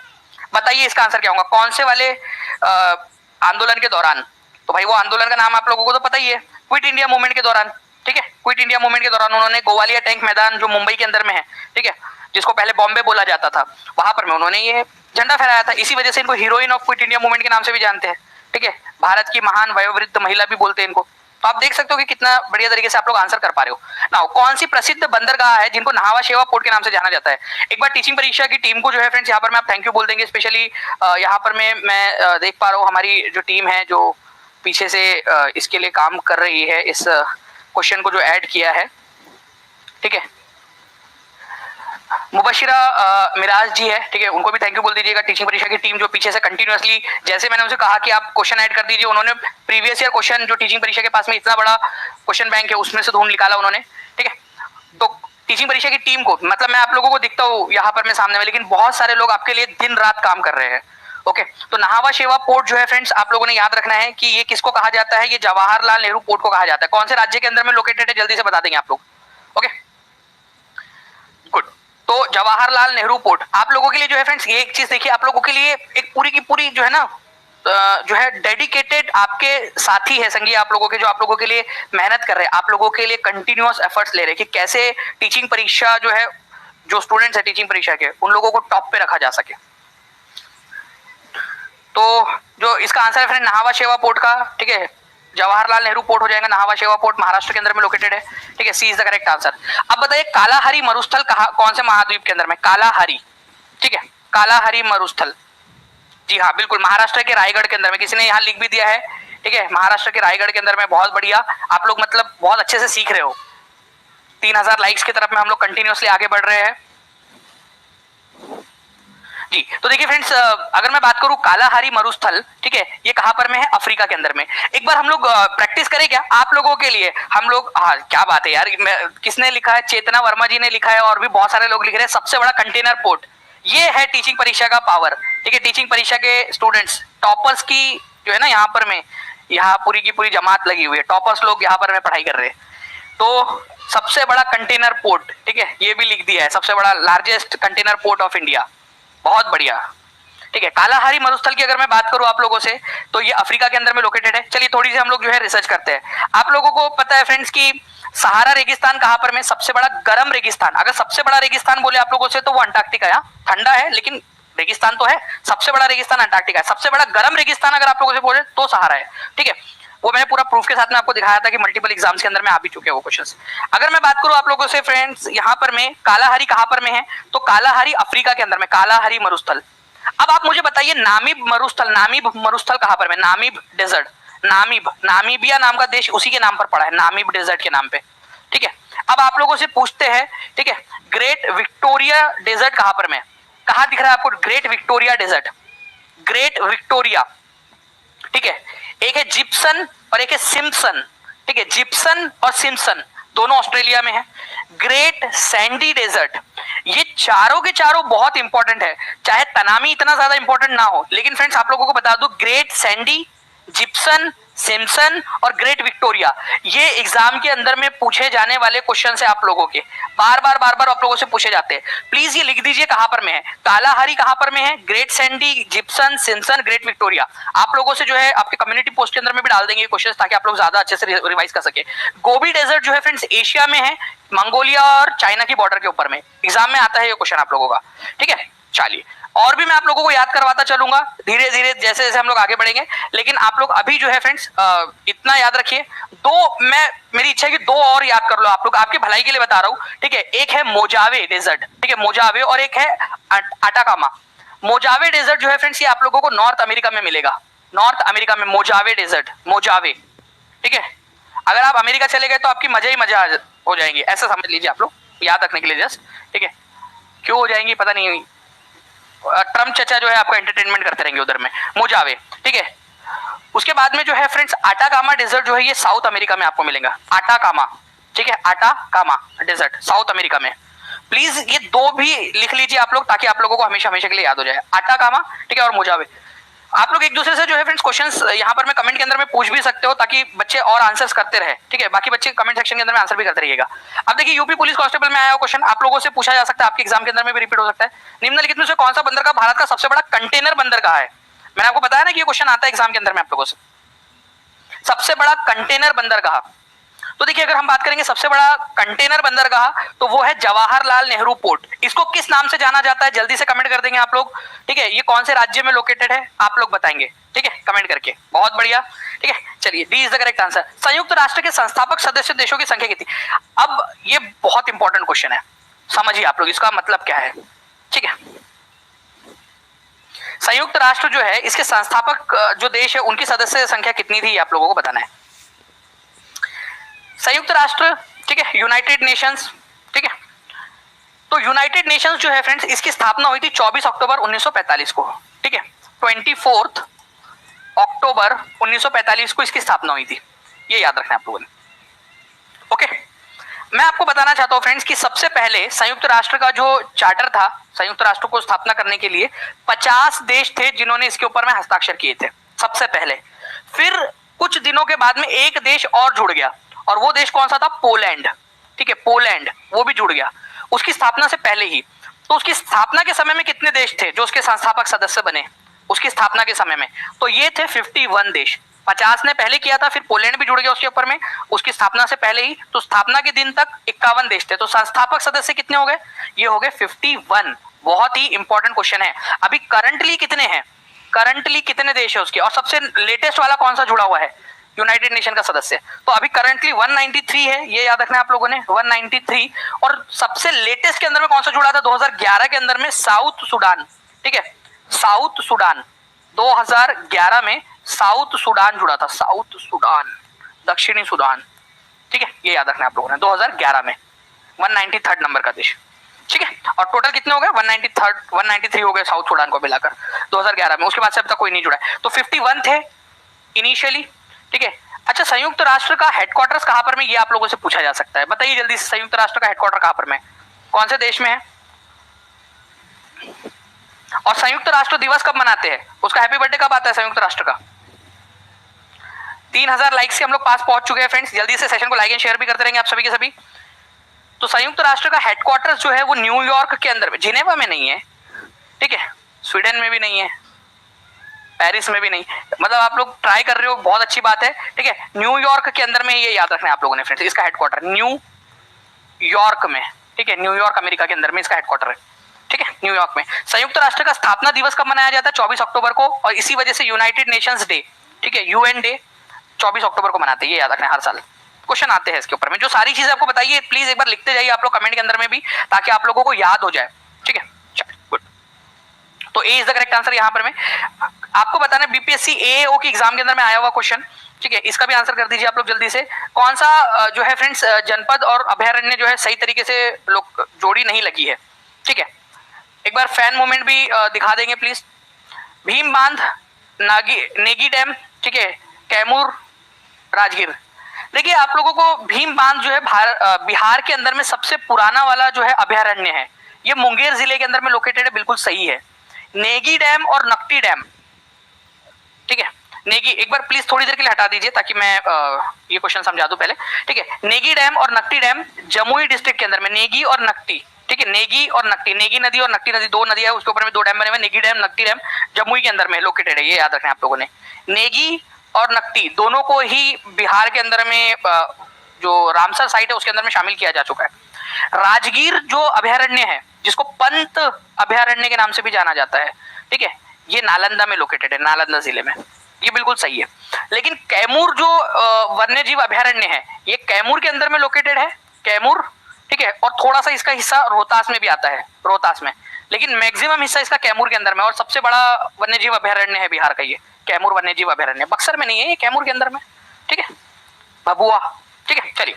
बताइए इसका आंसर क्या होगा, कौन से वाले आंदोलन के दौरान। तो भाई वो आंदोलन का नाम आप लोगों को तो पता ही है, क्विट इंडिया मूवमेंट के दौरान, ठीक है। क्विट इंडिया मूवमेंट के दौरान उन्होंने गोवालिया टैंक मैदान जो मुंबई के अंदर में है, ठीक है, जिसको पहले बॉम्बे बोला जाता था, वहां पर में उन्होंने ये झंडा फहराया था। इसी वजह से इनको heroine of quit India movement के नाम से भी जानते हैं, ठीक है। भारत की महान वयोवृद्ध महिला भी बोलते हैं इनको। तो आप देख सकते हो कि कितना बढ़िया तरीके से आप लोग आंसर कर पा रहे हो। नाउ कौन सी प्रसिद्ध बंदरगाह है जिनको नाहवा शेवा पोर्ट के नाम से जाना जाता है? एक बार टीचिंग परीक्षा की टीम को जो है फ्रेंड्स यहाँ पर मैं आप थैंक यू बोल देंगे। स्पेशली यहाँ पर मैं देख पा रहा हूँ हमारी जो टीम है जो पीछे से इसके लिए काम कर रही है, इस क्वेश्चन को जो ऐड किया है, ठीक है। मुबशिरा मिराज जी है, ठीक है, उनको भी थैंक यू बोल दीजिएगा। टीचिंग परीक्षा की टीम जो पीछे से कंटिन्यूअसली, जैसे मैंने उनसे कहा कि आप क्वेश्चन ऐड कर दीजिए, उन्होंने प्रीवियस ईयर क्वेश्चन जो टीचिंग परीक्षा के पास में इतना बड़ा क्वेश्चन बैंक है उसमें से ढूंढ निकाला उन्होंने, ठीक है। तो टीचिंग परीक्षा की टीम को, मतलब मैं आप लोगों को दिखता हूँ यहाँ पर मैं सामने में, लेकिन बहुत सारे लोग आपके लिए दिन रात काम कर रहे हैं। ओके, तो नाहवा शेवा पोर्ट जो है फ्रेंड्स आप लोगों ने याद रखना है कि ये किसको कहा जाता है, ये जवाहरलाल नेहरू पोर्ट को कहा जाता है। कौन से राज्य के अंदर में लोकेटेड है जल्दी से बता देंगे आप लोग। ओके गुड, तो जवाहरलाल नेहरू पोर्ट आप लोगों के लिए जो है फ्रेंड्स, ये एक चीज देखिए, आप लोगों के लिए एक पूरी की पूरी जो है ना जो है डेडिकेटेड आपके साथी है संगी आप लोगों के, जो आप लोगों के लिए मेहनत कर रहे हैं, आप लोगों के लिए कंटिन्यूअस एफर्ट्स ले रहे हैं कि कैसे टीचिंग परीक्षा जो है, जो स्टूडेंट्स है टीचिंग परीक्षा के, उन लोगों को टॉप पे रखा जा सके। तो जो इसका आंसर है फ्रेंड नाहवा शेवा पोर्ट का, ठीक है, जवाहरलाल नेहरू पोर्ट हो जाएगा। नाहवा शेवा पोर्ट महाराष्ट्र के अंदर में लोकेटेड है, ठीक है, सी इज द करेक्ट आंसर। अब बताइए कालाहारी मरुस्थल कौन से महाद्वीप के अंदर में? कालाहारी, ठीक है, कालाहारी मरुस्थल, जी हाँ बिल्कुल, महाराष्ट्र के रायगढ़ के अंदर में। किसी ने यहाँ लिख भी दिया है, ठीक है, महाराष्ट्र के रायगढ़ के अंदर में। बहुत बढ़िया, आप लोग मतलब बहुत अच्छे से सीख रहे हो। 3000 लाइक्स की तरफ में हम लोग कंटिन्यूअसली आगे बढ़ रहे हैं जी। तो देखिए फ्रेंड्स, अगर मैं बात करूं कालाहारी मरुस्थल, ठीक है, ये कहां पर में है? अफ्रीका के अंदर में। एक बार हम लोग प्रैक्टिस करें क्या आप लोगों के लिए? हम लोग, हाँ क्या बात है यार, किसने लिखा है? चेतना वर्मा जी ने लिखा है और भी बहुत सारे लोग लिख रहे हैं, सबसे बड़ा कंटेनर पोर्ट। ये है टीचिंग परीक्षा का पावर, ठीक है। टीचिंग परीक्षा के स्टूडेंट्स टॉपर्स की जो है ना यहाँ पर में, यहाँ पूरी की पूरी जमात लगी हुई है, टॉपर्स लोग यहाँ पर में पढ़ाई कर रहे हैं। तो सबसे बड़ा कंटेनर पोर्ट, ठीक है, ये भी लिख दिया है, सबसे बड़ा largest container port of India. बहुत बढ़िया, ठीक है। कालाहारी मरुस्थल की अगर मैं बात करूं आप लोगों से, तो ये अफ्रीका के अंदर में लोकेटेड है। चलिए थोड़ी सी हम लोग जो है रिसर्च करते हैं। आप लोगों को पता है फ्रेंड्स कि सहारा रेगिस्तान कहां पर में? सबसे बड़ा गर्म रेगिस्तान, अगर सबसे बड़ा रेगिस्तान बोले आप लोगों से तो वो अंटार्कटिका है। ठंडा है लेकिन रेगिस्तान तो है। सबसे बड़ा रेगिस्तान अंटार्कटिका है। सबसे बड़ा गर्म रेगिस्तान अगर आप लोगों से बोले तो सहारा है, ठीक है। वो मैंने पूरा प्रूफ के साथ में आपको दिखाया था कि मल्टीपल एग्जाम्स के अंदर में आ भी चुके हैं वो क्वेश्चंस। अगर मैं बात करूं आप लोगों से फ्रेंड्स, यहाँ पर में कालाहारी कहां पर में है? तो कालाहारी अफ्रीका के अंदर में, कालाहारी मरुस्थल। अब आप मुझे बताइए नामीब मरुस्थल, नामीब मरुस्थल कहां पर में? नामीब डेजर्ट, नामीब, नामीबिया नाम का देश उसी के नाम पर पड़ा है, नामीब डेजर्ट के नाम पे, ठीक है। अब आप लोगों से पूछते हैं, ठीक है, ग्रेट विक्टोरिया डेजर्ट कहां पर में? कहां दिख रहा है आपको great Victoria desert? Great Victoria, ठीक है। एक है जिप्सन और एक है सिम्पसन, ठीक है, जिप्सन और सिम्पसन दोनों ऑस्ट्रेलिया में है। ग्रेट सैंडी डेजर्ट, ये चारों के चारों बहुत इंपॉर्टेंट है, चाहे तनामी इतना ज्यादा इंपॉर्टेंट ना हो, लेकिन फ्रेंड्स आप लोगों को बता दूं ग्रेट सैंडी, जिप्सन, सिम्पसन और ग्रेट विक्टोरिया, ये एग्जाम के अंदर में पूछे जाने वाले क्वेश्चन है आप लोगों के, बार बार आप लोगों से पूछे जाते हैं। प्लीज ये लिख दीजिए कहां पर में है। कालाहारी कहां पर में है? Great Sandy, Gipson, Simpson, great Victoria. आप लोगों से जो है आपके कम्युनिटी पोस्ट के अंदर में भी डाल देंगे क्वेश्चन ताकि आप लोग ज्यादा अच्छे से रिवाइज कर सके। गोबी डेजर्ट जो है फ्रेंड्स एशिया में है, मंगोलिया और चाइना की बॉर्डर के ऊपर में। एग्जाम में आता है ये क्वेश्चन आप लोगों का, ठीक है। चलिए और भी मैं आप लोगों को याद करवाता चलूंगा धीरे धीरे जैसे जैसे हम लोग आगे बढ़ेंगे, लेकिन आप लोग अभी जो है फ्रेंड्स इतना याद रखिए, मेरी इच्छा है कि दो और याद कर लो आप लोग, आपकी भलाई के लिए बता रहा हूँ, ठीक है। एक है मोजावे डेजर्ट, ठीक है, मोजावे, और एक है अटाकामा। मोजावे डेजर्ट जो है फ्रेंड्स ये आप लोगों को नॉर्थ अमेरिका में मिलेगा, नॉर्थ अमेरिका में मोजावे डेजर्ट, मोजावे, ठीक है। अगर आप अमेरिका चले गए तो आपकी मजा ही मजा हो जाएंगी, ऐसा समझ लीजिए आप लोग, याद रखने के लिए जस्ट, ठीक है। क्यों हो जाएंगी पता नहीं, ट्रम्प चचा जो है आपका एंटरटेनमेंट करते रहेंगे उधर में, मोजावे, ठीक है। उसके बाद में जो है फ्रेंड्स आटाकामा डेजर्ट जो है ये साउथ अमेरिका में आपको मिलेगा, आटाकामा, ठीक है, आटाकामा डेजर्ट साउथ अमेरिका में। प्लीज ये दो भी लिख लीजिए आप लोग ताकि आप लोगों को हमेशा हमेशा के लिए याद हो जाए, आटाकामा, ठीक है, और मोजावे। आप लोग एक दूसरे से जो है फ्रेंड्स क्वेश्चंस यहाँ पर मैं कमेंट के अंदर में पूछ भी सकते हो ताकि बच्चे और आंसर्स करते रहे, ठीक है। बाकी बच्चे कमेंट सेक्शन के अंदर में आंसर भी करते रहिएगा। अब देखिए यूपी पुलिस कांस्टेबल में आया हुआ क्वेश्चन आप लोगों से पूछा जा सकता है, आपके एग्जाम के अंदर में भी रिपीट हो सकता है। निम्नलिखित में से कौन सा बंदरगाह भारत का सबसे बड़ा कंटेनर बंदरगाह है? मैंने आपको बताया ना कि ये क्वेश्चन आता है एग्जाम के अंदर में आप लोगों से, सबसे बड़ा कंटेनर बंदरगाह। तो देखिए अगर हम बात करेंगे सबसे बड़ा कंटेनर बंदरगाह तो वो है जवाहरलाल नेहरू पोर्ट। इसको किस नाम से जाना जाता है जल्दी से कमेंट कर देंगे आप लोग, ठीक है। ये कौन से राज्य में लोकेटेड है आप लोग बताएंगे, ठीक है, कमेंट करके, बहुत बढ़िया। ठीक है, चलिए D is the correct answer. संयुक्त राष्ट्र के संस्थापक सदस्य देशों की संख्या कितनी? अब ये बहुत इंपॉर्टेंट क्वेश्चन है, समझिए आप लोग इसका मतलब क्या है। ठीक है, संयुक्त राष्ट्र जो है इसके संस्थापक जो देश है उनकी सदस्य संख्या कितनी थी, आप लोगों को बताना है। संयुक्त राष्ट्र, ठीक है, यूनाइटेड नेशंस, ठीक है, तो यूनाइटेड नेशंस जो है फ्रेंड्स इसकी स्थापना हुई थी 24 अक्टूबर 1945 को। ठीक है, 24 अक्टूबर 1945 को इसकी स्थापना हुई थी, ये याद रखना आप लोगों ने। ओके, मैं आपको बताना चाहता हूं फ्रेंड्स कि सबसे पहले संयुक्त राष्ट्र का जो चार्टर था, संयुक्त राष्ट्र को स्थापना करने के लिए 50 देश थे जिन्होंने इसके ऊपर में हस्ताक्षर किए थे सबसे पहले। फिर कुछ दिनों के बाद में एक देश और जुड़ गया, और वो देश कौन सा था? पोलैंड। ठीक है, पोलैंड वो भी जुड़ गया उसकी स्थापना से पहले ही। तो उसकी स्थापना के समय में कितने देश थे जो उसके संस्थापक सदस्य बने उसकी स्थापना के समय में? तो ये थे 51 देश। 50 ने पहले किया था, फिर पोलैंड भी जुड़ गया उसके ऊपर में उसकी स्थापना से पहले ही। तो स्थापना के दिन तक 51 देश थे, तो संस्थापक सदस्य कितने हो गए? ये हो गए 51। बहुत ही इंपॉर्टेंट क्वेश्चन है। अभी करंटली कितने हैं, करंटली कितने देश है उसके, और सबसे लेटेस्ट वाला कौन सा जुड़ा हुआ है यूनाइटेड नेशन का सदस्य? तो अभी करंटली 193 है, ये याद रखना है आप लोगों ने, 193। और सबसे लेटेस्ट के अंदर में कौन सा जुड़ा था? 2011 के अंदर में साउथ सुडान। ठीक है, साउथ सुडान 2011 में साउथ सुडान जुड़ा था, साउथ सुडान, दक्षिणी सुडान। ठीक है, ये याद रखना आप लोगों ने, 2011 में 193 नंबर का देश। ठीक है, और टोटल कितने हो गए? 193 हो गए साउथ सुडान को मिलाकर 2011 में। उसके बाद से अब तक कोई नहीं जुड़ा है, तो 51 थे इनिशियली। ठीक है, अच्छा, संयुक्त राष्ट्र का हेडक्वार्टर्स कहां पर में, ये आप लोगों से पूछा जा सकता है, बताइए जल्दी से, संयुक्त राष्ट्र का हेडक्वार्टर कहां पर में, कौन से देश में है? और संयुक्त राष्ट्र दिवस कब मनाते हैं, उसका हैप्पी बर्थडे कब आता है संयुक्त राष्ट्र का? 3000 लाइक्स से हम लोग पास पहुंच चुके हैं फ्रेंड्स। जल्दी से सेशन को लाइक एंड शेयर भी करते रहेंगे आप सभी के सभी। तो संयुक्त राष्ट्र का हेडक्वार्टर्स जो है वो न्यूयॉर्क के अंदर में, जिनेवा में नहीं है, ठीक है, स्वीडन में भी नहीं है, पेरिस में भी नहीं, मतलब आप लोग ट्राई कर रहे हो, बहुत अच्छी बात है। ठीक है, न्यूयॉर्क के अंदर में, ये याद रखना है आप लोगों ने फ्रेंड्स, इसका हेडक्वार्टर न्यूयॉर्क में। ठीक है, न्यूयॉर्क अमेरिका के अंदर में इसका हेडक्वार्टर है। ठीक है, न्यूयॉर्क में। संयुक्त राष्ट्र का स्थापना दिवस कब मनाया जाता है? 24 अक्टूबर को, और इसी वजह से यूनाइटेड नेशंस डे, ठीक है, यूएन डे 24 अक्टूबर को मनाते हैं, ये याद रखना है हर साल। क्वेश्चन आते हैं इसके ऊपर में, जो सारी चीजें आपको बताइए प्लीज एक बार लिखते जाइए आप लोग कमेंट के अंदर में भी, ताकि आप लोगों को याद हो जाए। ठीक है, चलिए गुड। तो A is the correct answer. यहाँ पर मैं आपको बताना, बीपीएससी एओ की एग्जाम के अंदर में आया हुआ क्वेश्चन। ठीक है, इसका भी आंसर कर दीजिए आप लोग जल्दी से। कौन सा जो है फ्रेंड्स जनपद और अभयारण्य जो है सही तरीके से लोग जोड़ी नहीं लगी है? ठीक है, एक बार फैन मूवमेंट भी दिखा देंगे प्लीज। भीम बांध, नेगी डैम, ठीक है, कैमूर, राजगीर। देखिए आप लोगों को भीम बांध जो है बिहार के अंदर में सबसे पुराना वाला जो है अभयारण्य है, ये मुंगेर जिले के अंदर में लोकेटेड है, बिल्कुल सही है। नेगी डैम और नकटी डैम, ठीक है, नेगी एक बार प्लीज थोड़ी देर के लिए हटा दीजिए ताकि मैं ये क्वेश्चन समझा दूं पहले। ठीक है, नेगी डैम और नकटी डैम जमुई डिस्ट्रिक्ट के अंदर में, नेगी और नकटी, ठीक है, नेगी और नकटी, नेगी नदी और नकटी नदी, दो नदियां है, उसके ऊपर में दो डैम बने हुए, नेगी डैम नकटी डैम जमुई के अंदर में लोकेटेड है, ये याद रखना है आप लोगों ने। नेगी और नकटी दोनों को ही बिहार के अंदर में जो रामसर साइट है उसके अंदर में शामिल किया जा चुका है। राजगीर जो अभयारण्य है, जिसको पंत अभयारण्य के नाम से भी जाना जाता है, ठीक है, ये नालंदा में लोकेटेड है, नालंदा जिले में, ये बिल्कुल सही है। लेकिन कैमूर जो वन्य जीव अभयारण्य है, ये कैमूर के अंदर में लोकेटेड है, कैमूर, ठीक है, और थोड़ा सा इसका हिस्सा रोहतास में भी आता है, रोहतास में, लेकिन मैक्सिमम हिस्सा इसका कैमूर के अंदर में। और सबसे बड़ा वन्य जीव अभयारण्य है बिहार का ये कैमूर वन्य जीव अभयारण्य, बक्सर में नहीं है, ये कैमूर के अंदर में, ठीक है, भभुआ। ठीक है, चलिए,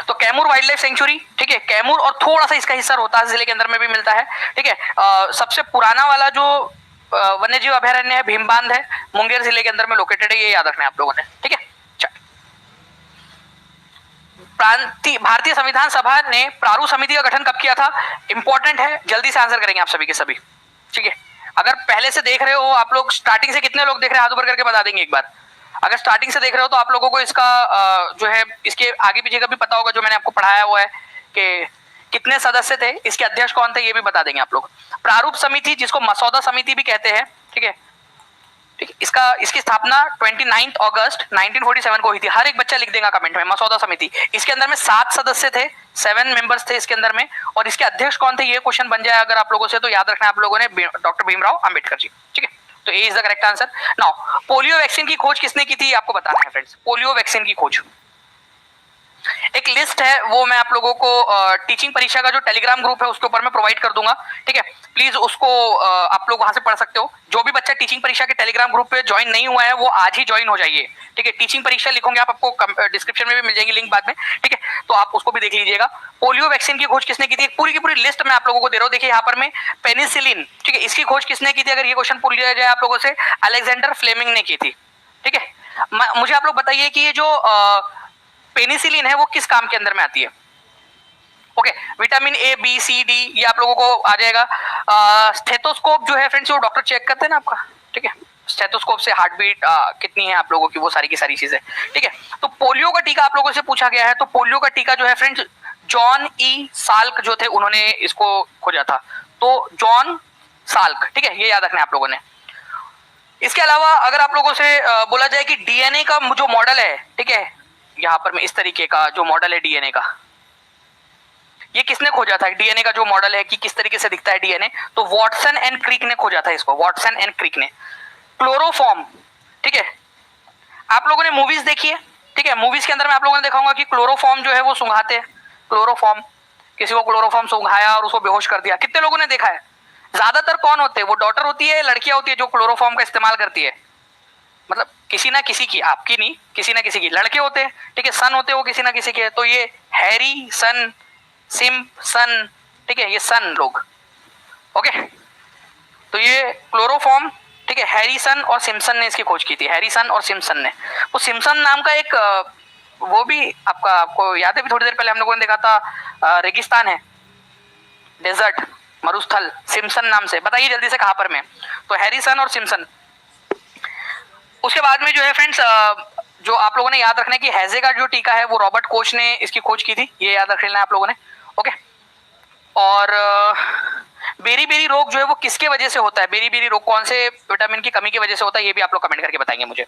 तो कैमूर वाइल्ड लाइफ सेंचुरी, ठीक है, कैमूर, और थोड़ा सा इसका हिस्सा रोहतास जिले के अंदर में भी मिलता है। ठीक है, सबसे पुराना वाला जो वन्य जीव अभयारण्य है भीमबांध है, मुंगेर जिले के अंदर में लोकेटेड है, ये याद रखना है आप लोगों ने। ठीक है, भारतीय संविधान सभा ने प्रारूप समिति का गठन कब किया था? इंपॉर्टेंट है, जल्दी से आंसर करेंगे आप सभी के सभी। ठीक है, अगर पहले से देख रहे हो आप लोग, स्टार्टिंग से कितने लोग देख रहे हैं, हाथ ऊपर करके बता देंगे एक बार। अगर स्टार्टिंग से देख रहे हो तो आप लोगों को इसका जो है इसके आगे पीछे का भी पता होगा, जो मैंने आपको पढ़ाया हुआ है कि कितने सदस्य थे, इसके अध्यक्ष कौन थे, ये भी बता देंगे आप लोग। प्रारूप समिति, जिसको मसौदा समिति भी कहते हैं, ठीक है, ठीक है, इसकी स्थापना 29 अगस्त 1947 को हुई थी। हर एक बच्चा लिख देगा कमेंट में, मसौदा समिति। इसके अंदर में 7 सदस्य थे, 7 मेंबर्स थे इसके अंदर में, और इसके अध्यक्ष कौन थे, ये क्वेश्चन बन जाए अगर आप लोगों से, तो याद रखना आप लोगों ने डॉक्टर भीमराव अंबेडकर जी। ठीक है, तो A is the correct answer. Now polio vaccine की खोज किसने की थी आपको बताना है फ्रेंड्स। पोलियो वैक्सीन की खोज एक लिस्ट है, वो मैं आप लोगों को टीचिंग परीक्षा का जो टेलीग्राम ग्रुप है उसके ऊपर मैं प्रोवाइड कर दूंगा, ठीक है। प्लीज उसको आप लोग वहां से पढ़ सकते हो। जो भी बच्चा टीचिंग परीक्षा के टेलीग्राम ग्रुप पे ज्वाइन नहीं हुआ है वो आज ही ज्वाइन हो जाइए, ठीक है। टीचिंग परीक्षा लिखोगे आप, आपको डिस्क्रिप्शन में भी मिल जाएगी लिंक बाद में, ठीक है। तो आप उसको भी देख लीजिएगा। पोलियो वैक्सीन की खोज किसने की थी, पूरी की पूरी लिस्ट मैं आप लोगों को दे रहा हूँ। देखिए यहाँ पर मैं पेनिसिलिन, ठीक है, इसकी खोज किसने की थी, अगर ये क्वेश्चन पूछ लिया जाए आप लोगों से, अलेक्जेंडर फ्लेमिंग ने की थी, ठीक है। मुझे आप लोग बताइए कि ये जो पेनिसिलिन है वो किस काम के अंदर में आती है। Okay, vitamin A B C D ये आप लोगों को आ जाएगा। स्टेथोस्कोप जो है फ्रेंड्स वो डॉक्टर चेक करते हैं ना आपका, ठीक है। स्टेथोस्कोप से हार्ट बीट कितनी है आप लोगों की, वो सारी की सारी चीजें, ठीक है। तो पोलियो का टीका आप लोगों से पूछा गया है, तो पोलियो का टीका जो है फ्रेंड्स जॉन ई साल्क जो थे उन्होंने इसको खोजा था। तो जॉन साल्क, ठीक है, ये याद रखना है आप लोगों ने। इसके अलावा अगर आप लोगों से बोला जाए कि डीएनए का जो मॉडल है, ठीक है, यहाँ पर मैं इस तरीके का जो मॉडल है डीएनए का, ये किसने खोजा था, डीएनए का जो मॉडल है कि किस तरीके से दिखता है डीएनए, तो वॉटसन एंड क्रिक ने खोजा था इसको, वॉटसन एंड क्रिक ने। क्लोरोफॉर्म, ठीक है, आप लोगों ने मूवीज देखी है, ठीक है। मूवीज के अंदर में आप लोगों ने देखा होगा कि क्लोरोफॉर्म जो है वो सुंघाते हैं। क्लोरोफॉर्म, किसी को क्लोरोफॉर्म सुंघाया और उसको बेहोश कर दिया, कितने लोगों ने देखा है। ज्यादातर कौन होते हैं, वो डॉटर होती है, लड़कियां होती है जो क्लोरोफॉर्म का इस्तेमाल करती है, मतलब किसी ना किसी की, आपकी नहीं, किसी ना किसी की, लड़के होते हैं, ठीक है, सन होते हैं वो किसी ना किसी के। तो ये हैरी सन, सिम्पसन, ठीक है, ये सन लोग, ओके। तो ये क्लोरोफॉर्म, ठीक है, हैरिसन और सिम्पसन ने इसकी खोज की थी, हैरिसन और सिम्पसन ने। वो सिम्पसन नाम का एक वो भी आपको याद है, भी थोड़ी देर पहले हम लोगों ने देखा था, रेगिस्तान है, डेजर्ट, मरुस्थल, सिम्पसन नाम से। बताइए जल्दी से कहां पर में, तो हैरिसन और सिम्पसन। उसके बाद में जो है फ्रेंड्स जो आप लोगों ने याद रखना है कि हैजे का जो टीका है वो रॉबर्ट कोच ने इसकी खोज की थी, ये याद रख लेना है आप लोगों ने, ओके। और बेरी बेरी रोग जो है वो किसके वजह से होता है, बेरी बेरी रोग कौन से विटामिन की कमी की वजह से होता है, ये भी आप लोग कमेंट करके बताएंगे मुझे।